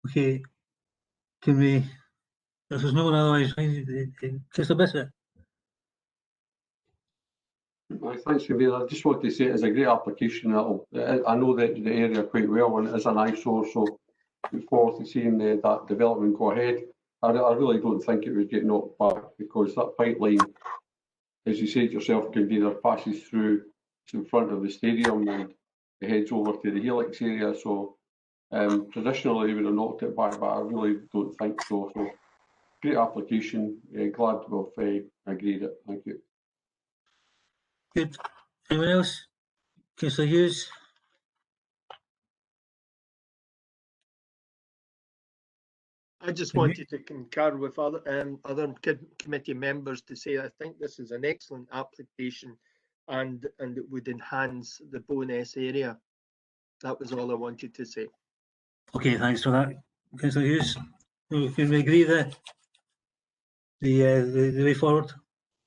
Okay, can we? If there's no one otherwise, just a bit. Thanks, Convener. I just want to say it's a great application. I know the area quite well, and it is an eyesore, so look forward to seeing that development go ahead. I really don't think it would get knocked back, because that pipeline, as you said yourself, Convener, passes through in front of the stadium and it heads over to the Helix area. So traditionally we would have knocked it back, but I really don't think so. So great application. Glad we've agreed it. Thank you. Good. Anyone else? Councillor Hughes? I just wanted to concur with other committee members to say I think this is an excellent application, and it would enhance the Bowness area. That was all I wanted to say. Okay, thanks for that, Councillor Hughes. Can we agree that the way forward?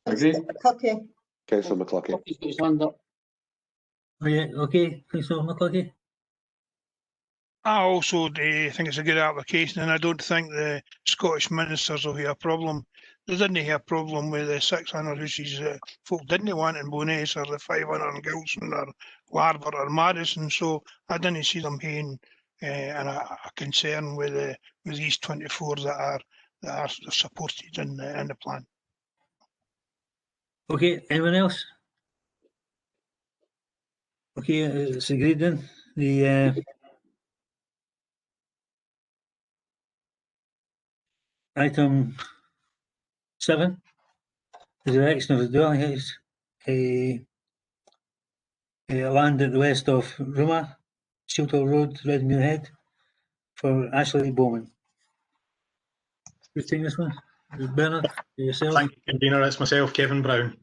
Agreed. McCluckie. Councillor McCluckie. His hand up. Oh yeah, okay, Councillor McCluckie. I also think it's a good application, and I don't think the Scottish ministers will have a problem. They didn't have a problem with the 600 houses folk didn't want in Bowness, or the 500 in Gilson, or Larver or Madison. So I didn't see them having a concern with these 24 that are supported in the plan. Okay, anyone else? Okay, it's agreed then. The item 7 is the erection of the dwelling house, land at the west of Ruma, Shiltall Road, Redmere Head, for Ashley Bowman. Who's taking this one? Bernard, yourself? Thank you, Convener. It's myself, Kevin Brown.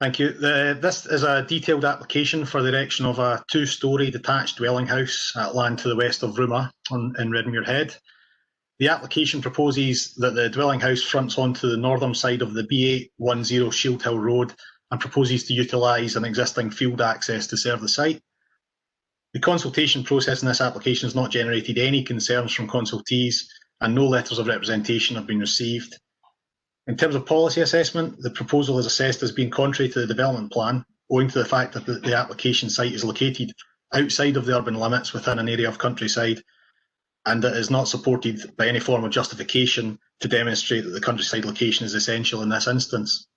Thank you. This is a detailed application for the erection of a 2-storey detached dwelling house at land to the west of Ruma in Redmere Head. The application proposes that the dwelling house fronts onto the northern side of the B810 Shield Hill Road and proposes to utilise an existing field access to serve the site. The consultation process in this application has not generated any concerns from consultees, and no letters of representation have been received. In terms of policy assessment, the proposal is assessed as being contrary to the development plan, owing to the fact that the application site is located outside of the urban limits within an area of countryside, and it is not supported by any form of justification to demonstrate that the countryside location is essential in this instance.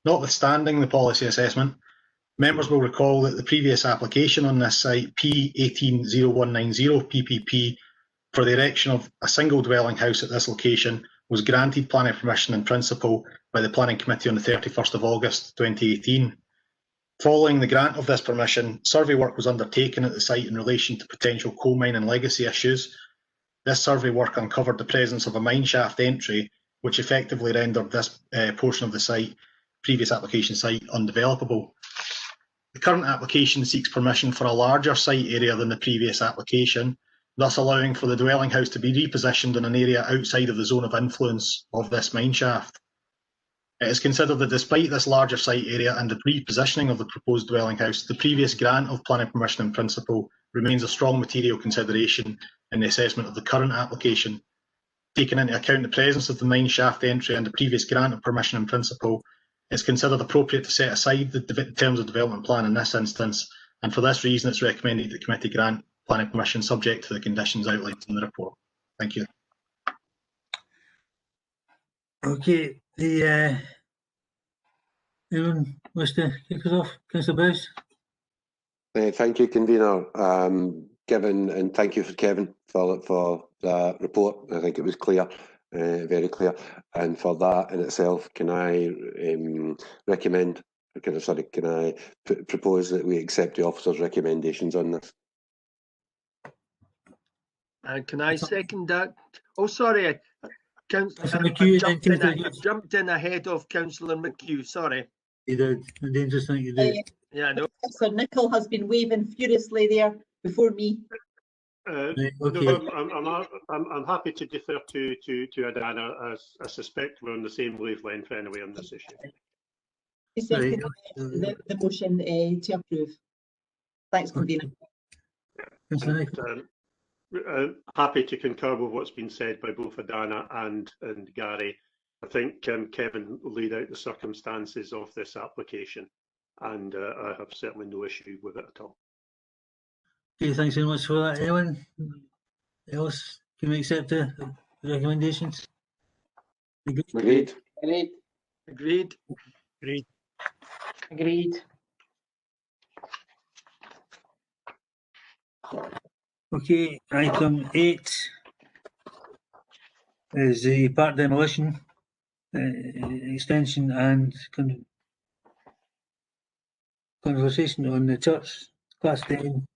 Notwithstanding the policy assessment, members will recall that the previous application on this site, P180190 PPP, for the erection of a single dwelling house at this location was granted planning permission in principle by the Planning Committee on the 31st of August 2018. Following the grant of this permission, survey work was undertaken at the site in relation to potential coal mine and legacy issues. This survey work uncovered the presence of a mine shaft entry, which effectively rendered this portion of the site, previous application site, undevelopable. The current application seeks permission for a larger site area than the previous application, thus allowing for the dwelling house to be repositioned in an area outside of the zone of influence of this mine shaft. It is considered that despite this larger site area and the repositioning of the proposed dwelling house, the previous grant of planning permission in principle remains a strong material consideration in the assessment of the current application. Taking into account the presence of the mine shaft entry and the previous grant of permission in principle, it is considered appropriate to set aside the terms of development plan in this instance, and for this reason it's recommended that the committee grant planning permission subject to the conditions outlined in the report. Thank you. Okay, anyone wish to kick us off? Councillor Bowes? Thank you, Convener. And thank you for Kevin for the report. I think it was clear, very clear. And for that in itself, can I recommend, can I propose that we accept the officer's recommendations on this? Can I second that? Oh, sorry. I jumped in ahead of Councillor McHugh, sorry. You did. The dangerous thing you do. Yeah, I know. Councillor Nicholl has been waving furiously there before me. Okay. No, I'm happy to defer to Adana, as I suspect we're on the same wavelength anyway on this issue. The motion to approve. Thanks, Convener. Happy to concur with what's been said by both Adana and Gary. I think Kevin laid out the circumstances of this application, and I have certainly no issue with it at all. Okay, thanks very much for that. Anyone else? Can we accept the recommendations? Agreed. Agreed. Agreed. Agreed. Agreed. Okay, item 8 is the park demolition extension and conversation on the church class 10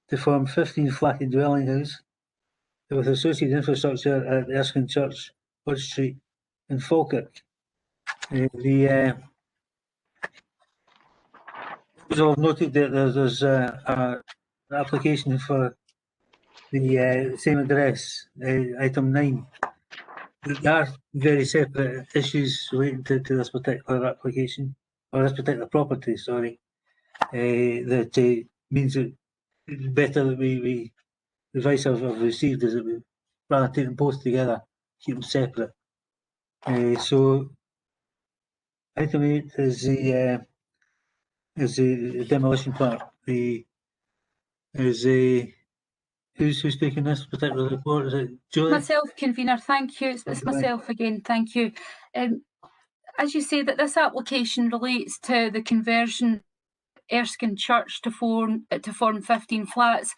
to form 15 flatted dwelling house with associated infrastructure at Erskine Church, Hodge Street and Falkirk. The I've noted that there's an application for the same address, item 9. There are very separate issues relating to this particular application, or this particular property, sorry, that means that it's better that the advice I've received is that we rather take them both together, keep them separate. So item 8 is the demolition part. Who's taking this particular report? Is it Julie? Myself, convener. Thank you. It's myself again. Thank you. As you say, that this application relates to the conversion Erskine Church to form 15 flats.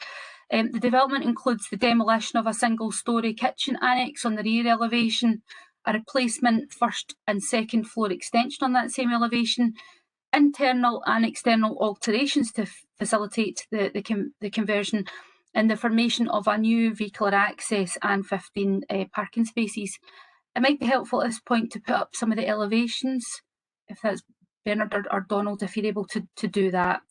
The development includes the demolition of a single-storey kitchen annex on the rear elevation, a replacement first and second floor extension on that same elevation, internal and external alterations to facilitate the conversion, and the formation of a new vehicular access and 15 parking spaces. It might be helpful at this point to put up some of the elevations, if that's Bernard or Donald, if you're able to do that.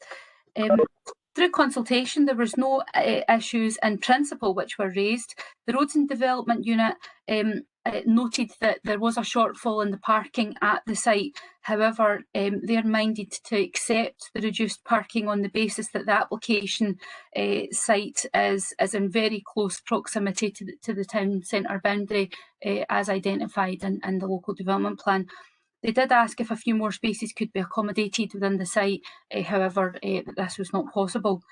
Through consultation, there was no issues in principle which were raised. The Roads and Development Unit noted that there was a shortfall in the parking at the site. However, they're minded to accept the reduced parking on the basis that the application site is in very close proximity to the town centre boundary as identified in the local development plan. They did ask if a few more spaces could be accommodated within the site, however, this was not possible.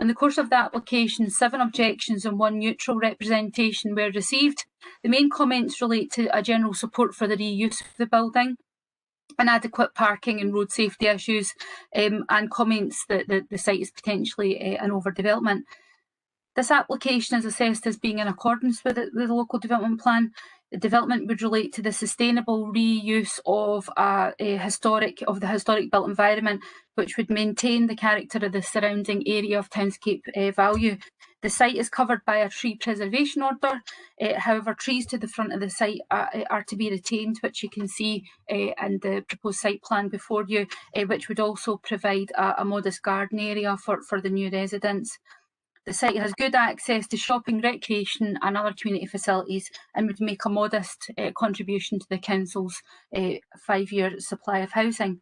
In the course of the application, 7 objections and 1 neutral representation were received. The main comments relate to a general support for the reuse of the building, inadequate parking and road safety issues, and comments that the site is potentially an overdevelopment. This application is assessed as being in accordance with the local development plan. The development would relate to the sustainable reuse of the historic built environment, which would maintain the character of the surrounding area of townscape value. The site is covered by a tree preservation order. However, trees to the front of the site are to be retained, which you can see in the proposed site plan before you, which would also provide a modest garden area for the new residents. The site has good access to shopping, recreation and other community facilities and would make a modest contribution to the council's 5-year supply of housing.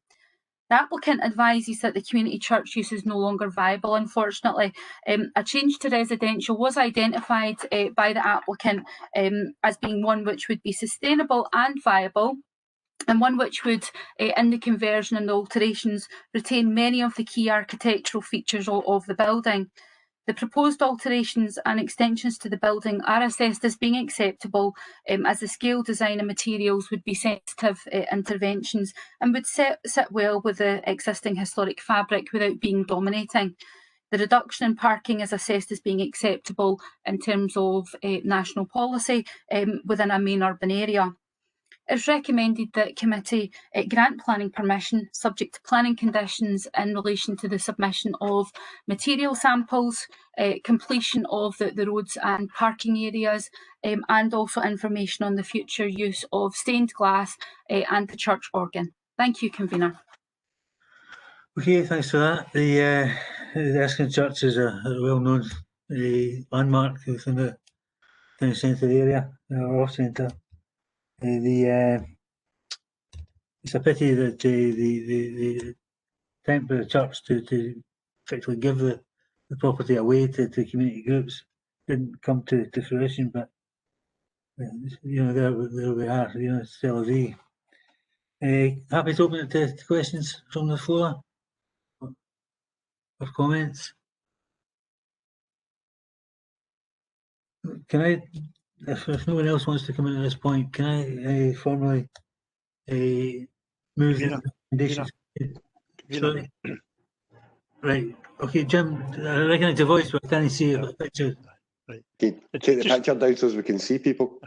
The applicant advises that the community church use is no longer viable, unfortunately. A change to residential was identified by the applicant as being one which would be sustainable and viable, and one which would, in the conversion and the alterations, retain many of the key architectural features of the building. The proposed alterations and extensions to the building are assessed as being acceptable, as the scale, design and materials would be sensitive interventions and would sit well with the existing historic fabric without being dominating. The reduction in parking is assessed as being acceptable in terms of national policy within a main urban area. It's recommended that committee grant planning permission subject to planning conditions in relation to the submission of material samples, completion of the roads and parking areas, and also information on the future use of stained glass and the church organ. Thank you, convener. Okay, thanks for that. The Erskine Church is a well-known landmark within the town centre area, or off centre. It's a pity that the attempt by the church to effectively give the property away to community groups didn't come to fruition, but there we are, c'est la vie. Happy to open it to questions from the floor or comments. Can I, if no one else wants to come in at this point, can I formally move the recommendations? Sorry. Right. Okay, Jim, I recognise your voice, but I can't see a picture. Right. Take the picture down so we can see people.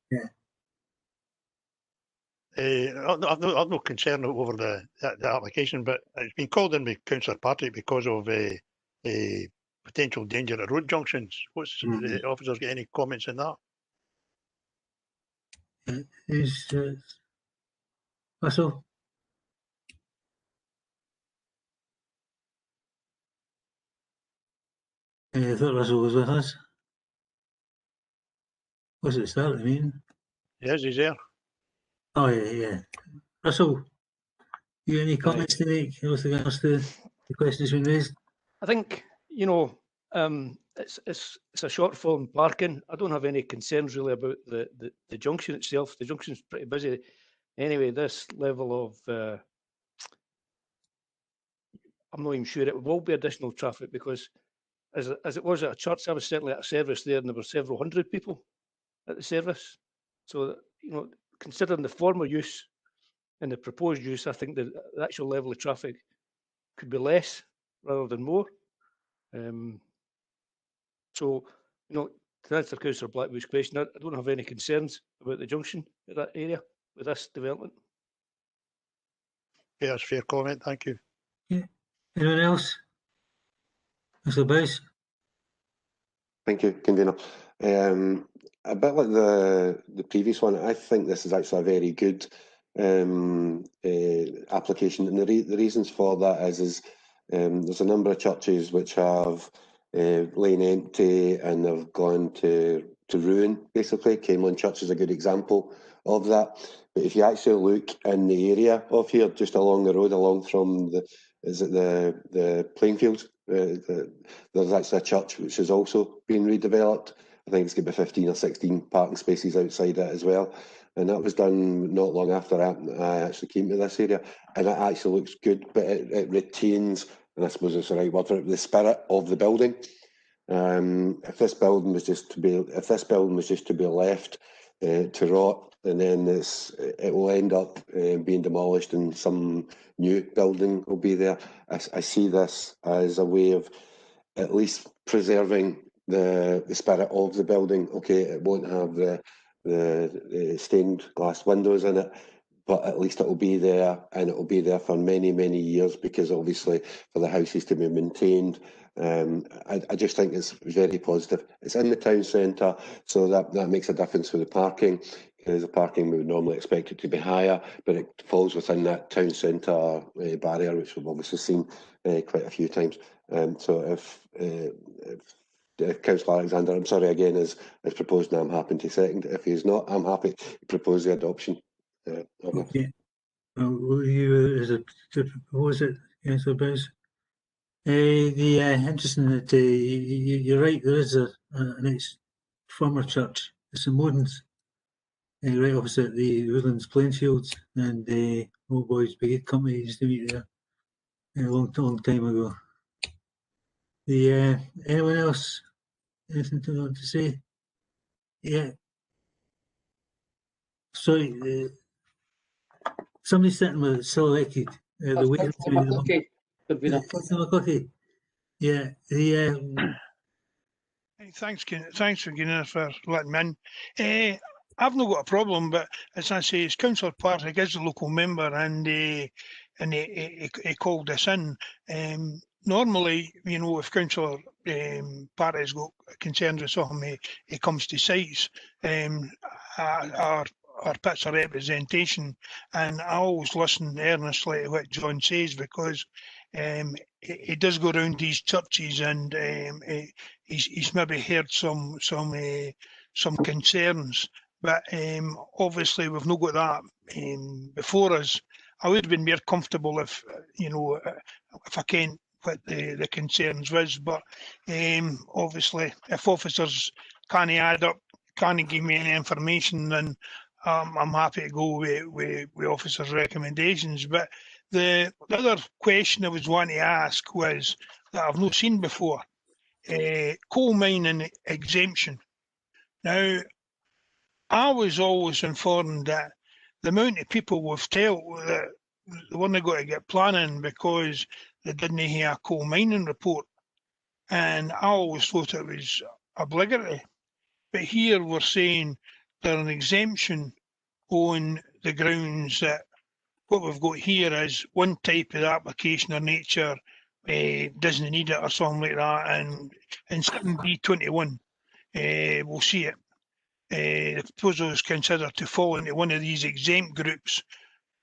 Yeah. I've no concern over the application, but it's been called in by Councillor Patrick because of a potential danger at road junctions. What's the officers get any comments on that? Is Russell? I thought Russell was with us. Was it start, I mean? Yes, he's there. Oh, yeah. Russell, you any comments to make with regards to the questions been raised? I think, you know, it's a short form parking. I don't have any concerns really about the junction itself. The junction's pretty busy. Anyway, this level of, I'm not even sure it will be additional traffic because as it was at a church, I was certainly at a service there and there were several hundred people at the service. So, you know, considering the former use and the proposed use, I think the actual level of traffic could be less rather than more. So, you know, to answer Councillor Blackwood's question, I don't have any concerns about the junction at that area with this development. Yeah, that's a fair comment. Thank you. Yeah. Anyone else? Mr. Bowes? Thank you, Convener. A bit like the previous one, I think this is actually a very good application, and the reasons for that is there's a number of churches which have lain empty and have gone to ruin, basically. Camelon Church is a good example of that. But if you actually look in the area of here, just along the road, along from the playing fields, there's actually a church which has also been redeveloped. I think it's going to be 15 or 16 parking spaces outside it as well. And that was done not long after I actually came to this area. And it actually looks good, but it retains, and I suppose it's the right word for it, the spirit of the building. If this building was just to be left to rot, and then it will end up being demolished and some new building will be there. I see this as a way of at least preserving the spirit of the building. Okay, it won't have the stained glass windows in it, but at least it will be there, and it will be there for many, many years, because obviously for the houses to be maintained. I just think it's very positive. It's in the town centre, so that makes a difference for the parking. Because the parking we would normally expect it to be higher, but it falls within that town centre barrier, which we've obviously seen quite a few times. So if Councillor Alexander, I'm sorry again, is proposed, and I'm happy to second. If he's not, I'm happy to propose the adoption. Okay. Will you to propose it, Councillor Bowes? Interesting that you're right. There is an ex-former church, the St Modens, right opposite the Woodlands playing fields, and the Old Boys Brigade Company used to meet there a long time ago. Anyone else? Anything to say? Yeah. Sorry, somebody's sitting with it silhouetted. The way McCluskey. Yeah. Thanks again for letting me in. I've not got a problem, but as I say, it's Councillor Patrick is a local member, and he called us in. Normally, you know, if Councillor Patrick's got concerns with something, he comes to sites. Our bits of representation, and I always listen earnestly to what John says, because he does go around these churches, and he's maybe heard some concerns, but obviously we've not got that before us. I would have been more comfortable if, you know, if I can't what the concerns was, but obviously if officers can't add up, can't give me any information, then I'm happy to go with officers' recommendations. But the other question I was wanting to ask was that I've not seen before, coal mining exemption. Now, I was always informed that the amount of people we've told that they weren't going to get planning because they didn't have a coal mining report. And I always thought it was obligatory. But here we're saying there's an exemption on the grounds that what we've got here is one type of application or nature doesn't need it or something like that. And in 7B21, we'll see it. The proposal is considered to fall into one of these exempt groups,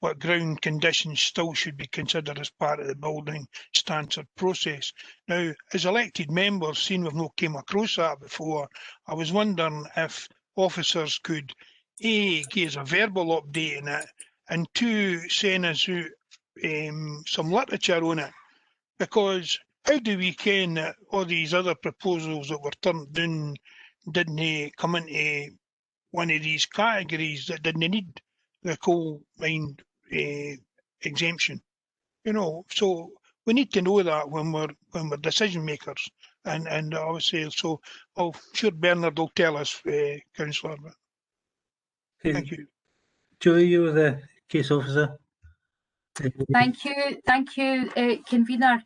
what ground conditions still should be considered as part of the building standard process. Now, as elected members, seeing we've not came across that before, I was wondering if officers could, A, give us a verbal update on it, and 2, send us out some literature on it. Because how do we ken that all these other proposals that were turned down didn't come into one of these categories that didn't need the coal mine exemption? You know, so we need to know that when we're decision makers, and obviously, so I'm sure Bernard will tell us, Councillor. Thank you. Julie, you were the case officer. Thank you, convener.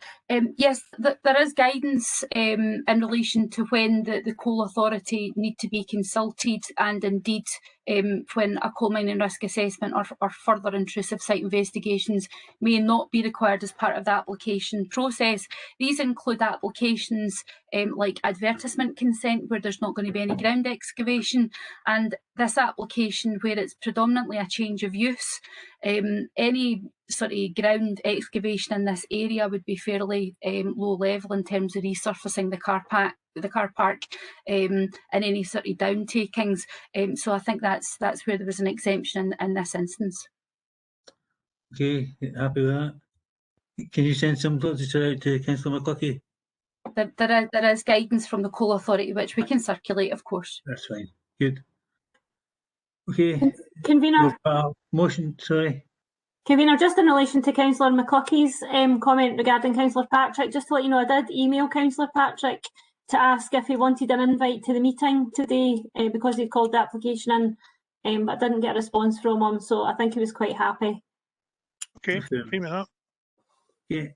Yes, there is guidance in relation to when the coal authority need to be consulted, and indeed when a coal mining risk assessment or further intrusive site investigations may not be required as part of the application process. These include applications like advertisement consent, where there's not going to be any ground excavation, and this application where it's predominantly a change of use. Any sort of ground excavation in this area would be fairly low level in terms of resurfacing the car park and any sort of down takings. So I think that's where there was an exemption in this instance. Okay, happy with that. Can you send some literature out to Councillor McCluckie? There is guidance from the Coal Authority which we can circulate, of course. That's fine. Good. Okay. Convener. Motion, sorry. Convener, just in relation to Councillor McCluckie's comment regarding Councillor Patrick, just to let you know, I did email Councillor Patrick to ask if he wanted an invite to the meeting today because he'd called the application in, but I didn't get a response from him, so I think he was quite happy. Okay, agree with that. Yeah.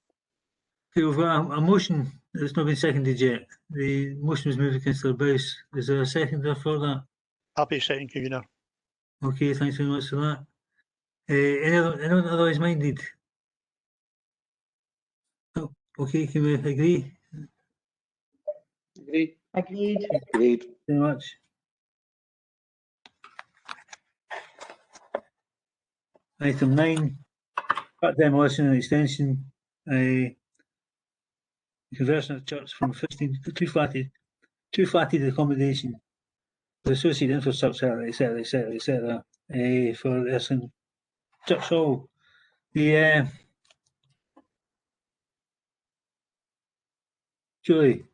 Okay, we've got a motion that's not been seconded yet. The motion was moved by Councillor Boyce. Is there a seconder for that? Happy second, Convener. Okay, thanks very much for that. Anyone otherwise minded? Oh, okay, can we agree? Agreed. Agreed. Very much. Item 9, part demolition and extension. Conversion of church from 15 to two flatted accommodation with associated infrastructure, etc. For this in Church Hall. Julie.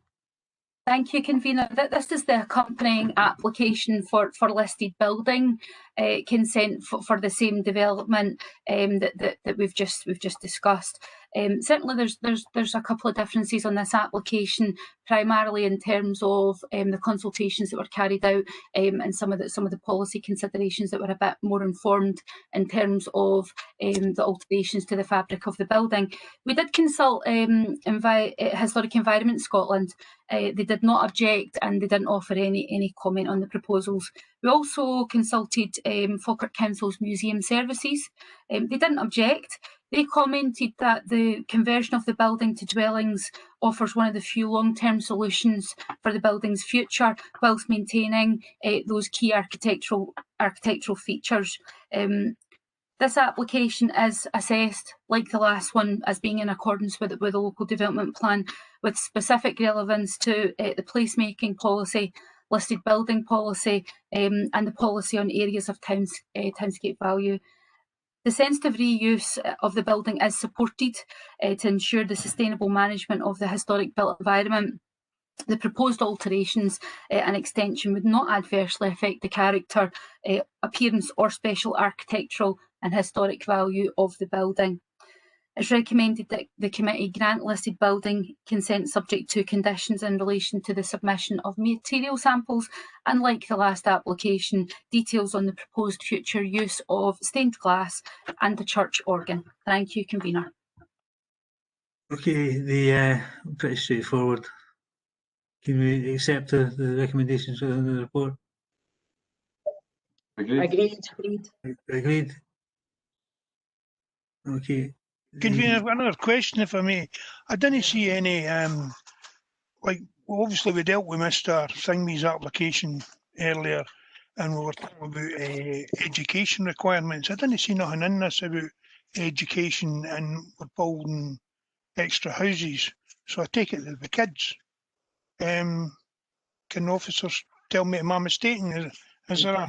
Thank you, Convener. This is the accompanying application for listed building consent for the same development that we've just discussed. Certainly, there's a couple of differences on this application, primarily in terms of the consultations that were carried out and some of the policy considerations that were a bit more informed in terms of the alterations to the fabric of the building. We did consult Historic Environment Scotland. They did not object and they didn't offer any comment on the proposals. We also consulted Falkirk Council's Museum Services. They didn't object. They commented that the conversion of the building to dwellings offers one of the few long-term solutions for the building's future, whilst maintaining those key architectural features. This application is assessed, like the last one, as being in accordance with the local development plan, with specific relevance to the placemaking policy, listed building policy, and the policy on areas of townscape value. The sensitive reuse of the building is supported to ensure the sustainable management of the historic built environment. The proposed alterations and extension would not adversely affect the character, appearance or special architectural and historic value of the building. It's recommended that the committee grant listed building consent subject to conditions in relation to the submission of material samples, and like the last application, details on the proposed future use of stained glass and the church organ. Thank you, Convener. Okay, pretty straightforward. Can we accept the recommendations within the report? Agreed. Agreed. Okay. Convener, another question, if I may. I didn't see any, like, obviously we dealt with Mr. Thingy's application earlier, and we were talking about education requirements. I didn't see nothing in this about education, and we're building extra houses. So I take it that the kids. Can officers tell me, am I mistaken? Is there a...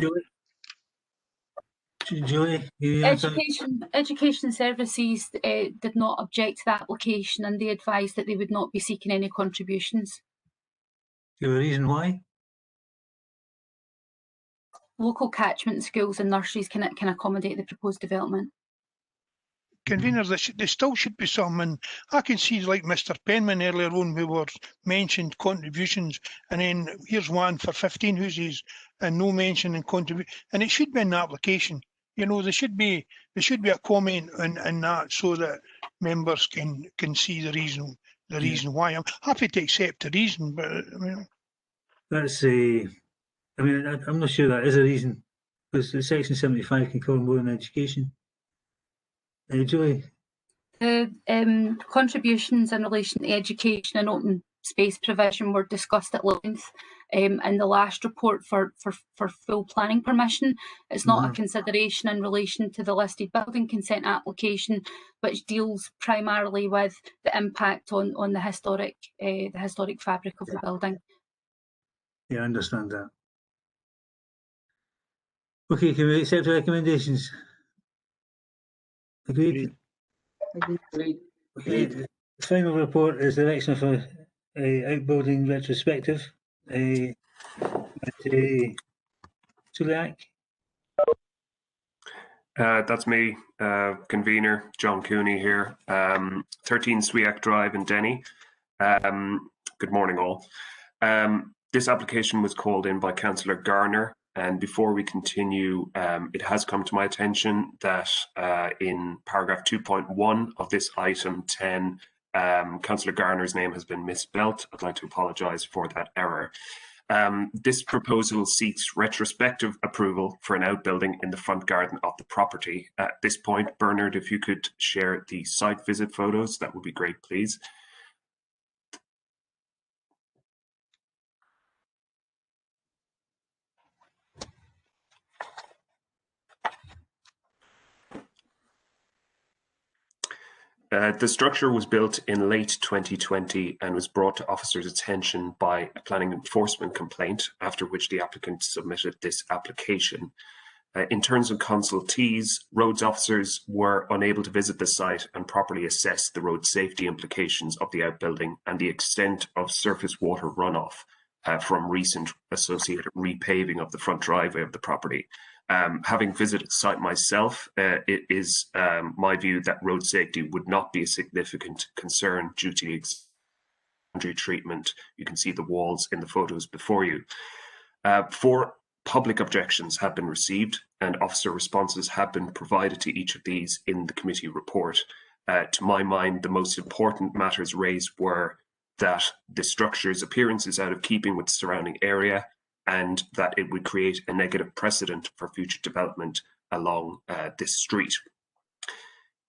Julie, Education Services did not object to the application, and they advised that they would not be seeking any contributions. Do you have a reason why? Local catchment schools and nurseries can accommodate the proposed development. Convener, there still should be some, and I can see, like Mr. Penman earlier on, we were mentioned contributions, and then here's one for 15 houses and no mention in contribution, and it should be in the application. You know, there should be a comment in that, so that members can see the reason why. I'm happy to accept the reason, but I mean, that's a. I mean, I'm not sure that is a reason, because Section 75 can cover more than education. Julie? The contributions in relation to education and open space provision were discussed at length in the last report for full planning permission. It's not a consideration in relation to the listed building consent application, which deals primarily with the impact on the historic fabric of the building. Yeah, I understand that. Okay, can we accept the recommendations? Agreed? Agreed. Okay, the final report is the election of a outbuilding retrospective. Suliak? That's me, convener, John Cooney here. 13 Swiak Drive in Denny. Good morning all. This application was called in by Councillor Garner, and before we continue, it has come to my attention that in paragraph 2.1 of this item 10, Councillor Garner's name has been misspelt. I'd like to apologise for that error. This proposal seeks retrospective approval for an outbuilding in the front garden of the property. At this point, Bernard, if you could share the site visit photos, that would be great, please. The structure was built in late 2020 and was brought to officers' attention by a planning enforcement complaint, after which the applicant submitted this application. In terms of consultees, roads officers were unable to visit the site and properly assess the road safety implications of the outbuilding and the extent of surface water runoff from recent associated repaving of the front driveway of the property. Having visited the site myself, it is my view that road safety would not be a significant concern due to the boundary treatment. You can see the walls in the photos before you. 4 public objections have been received and officer responses have been provided to each of these in the committee report. To my mind, the most important matters raised were that the structure's appearance is out of keeping with the surrounding area, and that it would create a negative precedent for future development along this street.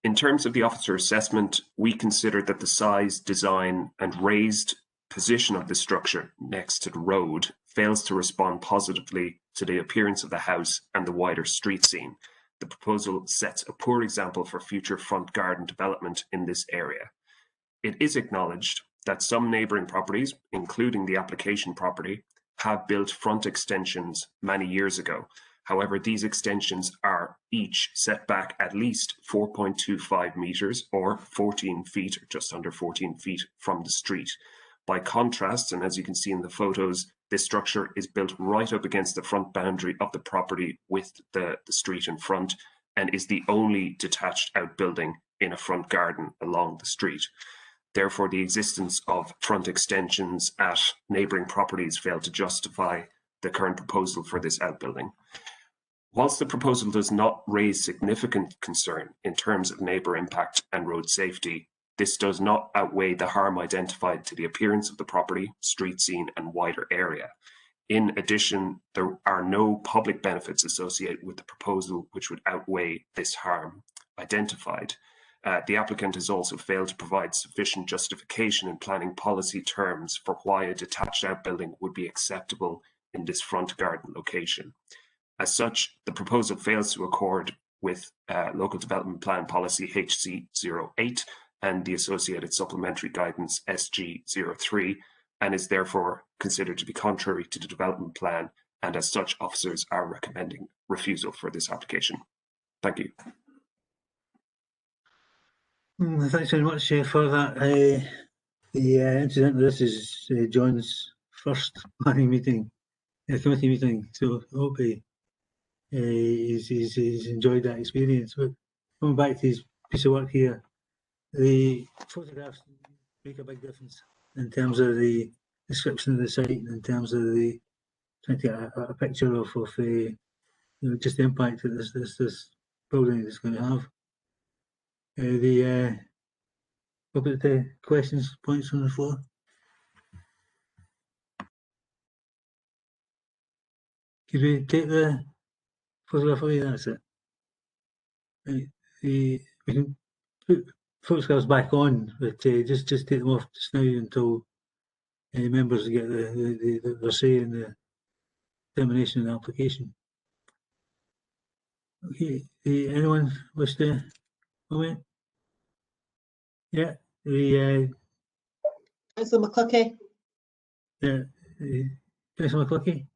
In terms of the officer assessment, we considered that the size, design and raised position of the structure next to the road fails to respond positively to the appearance of the house and the wider street scene. The proposal sets a poor example for future front garden development in this area. It is acknowledged that some neighbouring properties, including the application property, have built front extensions many years ago. However, these extensions are each set back at least 4.25 metres or 14 feet, or just under 14 feet from the street. By contrast, and as you can see in the photos, this structure is built right up against the front boundary of the property with the street in front, and is the only detached outbuilding in a front garden along the street. Therefore, the existence of front extensions at neighbouring properties fail to justify the current proposal for this outbuilding. Whilst the proposal does not raise significant concern in terms of neighbour impact and road safety, this does not outweigh the harm identified to the appearance of the property, street scene and wider area. In addition, there are no public benefits associated with the proposal which would outweigh this harm identified. The applicant has also failed to provide sufficient justification in planning policy terms for why a detached outbuilding would be acceptable in this front garden location. As such, the proposal fails to accord with Local Development Plan Policy HC08 and the associated supplementary guidance SG03, and is therefore considered to be contrary to the development plan, and as such, officers are recommending refusal for this application. Thank you. Thanks very much for that. Incidentally, this is John's first planning meeting, committee meeting, so I hope he's enjoyed that experience. But coming back to his piece of work here, the photographs make a big difference in terms of the description of the site, and in terms of the trying to get a picture of just the impact that this building is going to have. We'll put the questions, points on the floor. Could we take the photograph away? That's it. We can put photographs back on, but just take them off just now until members get their say in the termination of the application. Okay, anyone wish to comment? Yeah, Councillor McCluskey. Yeah, Councillor McCluskey.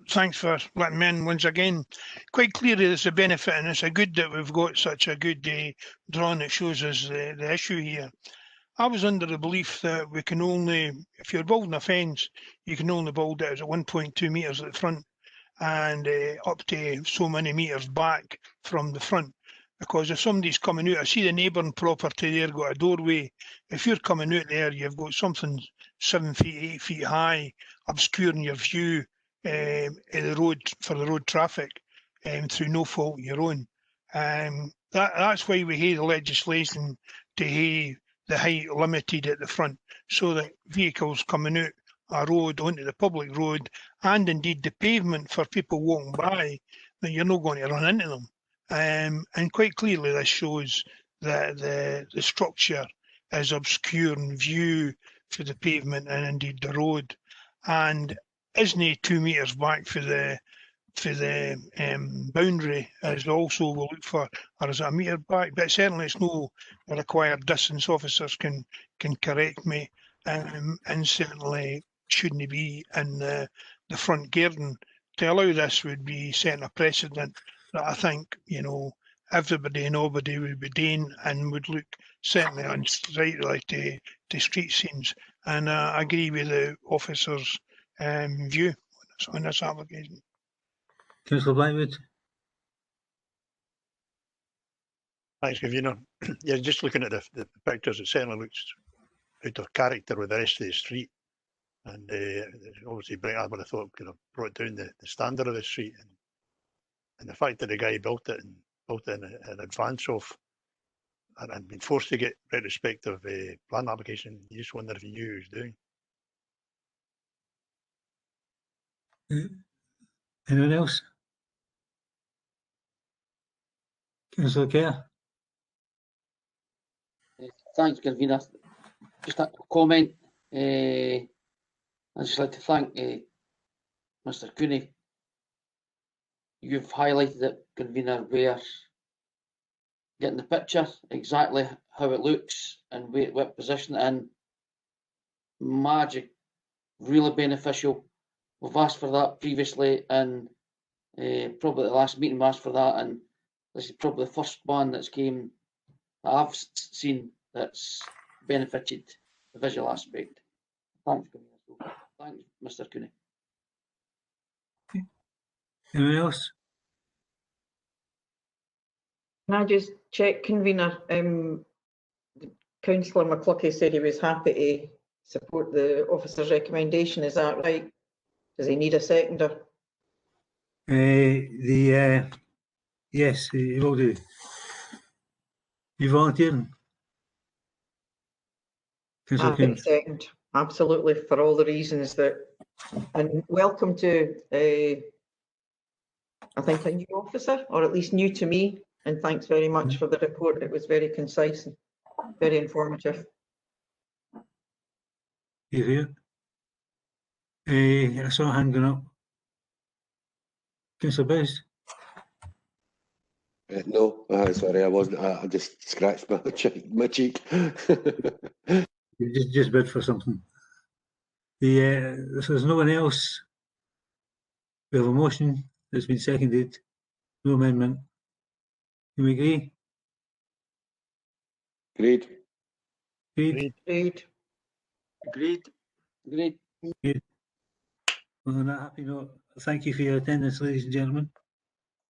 Thanks for letting me in once again. Quite clearly there's a benefit, and it's a good that we've got such a good drawing that shows us the issue here. I was under the belief that we can only, if you're building a fence, you can only build it at 1.2 metres at the front and up to so many metres back from the front. Because if somebody's coming out, I see the neighbouring property there got a doorway. If you're coming out there, you've got something 7 feet, 8 feet high, obscuring your view of the road for the road traffic through no fault of your own. That's why we have the legislation to have the height limited at the front, so that vehicles coming out a road onto the public road, and indeed the pavement for people walking by, that you're not going to run into them. And quite clearly this shows that the structure is obscuring view for the pavement and indeed the road, and isn't 2 metres back for the boundary, as also we'll look for, or is it a metre back? But certainly it's no required distance. Officers can correct me, and certainly shouldn't be in the front garden. To allow this would be setting a precedent that I think, everybody and nobody would be doing, and would look certainly unsightly to street scenes. And I agree with the officers' view on this application. Councillor Blackwood. Thanks, Convener. Yeah, just looking at the pictures, it certainly looks out of character with the rest of the street. And obviously, I would have thought could have brought down the standard of the street. And the fact that the guy built it in advance of, and been forced to get retrospective plan application, you just wonder if he knew what he was doing. Anyone else? Councillor Kerr. Thanks, Convener. Just a comment. I'd just like to thank Mr. Cooney. You've highlighted it, Convener, where getting the picture, exactly how it looks and what position it in. Magic, really beneficial. We've asked for that previously, and probably the last meeting we asked for that, and this is probably the first one that I've seen that's benefited the visual aspect. Thanks, thanks, Mr. Cooney. Anyone else? Can I just check, convener? Councillor McCluckie said he was happy to support the officer's recommendation. Is that right? Does he need a seconder? Yes, he will do. You volunteering? Happy second, absolutely, for all the reasons that, and welcome to, I think, a new officer, or at least new to me, and thanks very much for the report. It was very concise and very informative. You here? I saw a hand going up. Councillor Best? No, sorry, I wasn't. I just scratched my cheek. You just bid for something. So there's no one else. We have a motion that's been seconded. No amendment. Can we agree? Agreed. Agreed. Agreed. Agreed. Agreed. Agreed. Well, on that happy note, thank you for your attendance, ladies and gentlemen.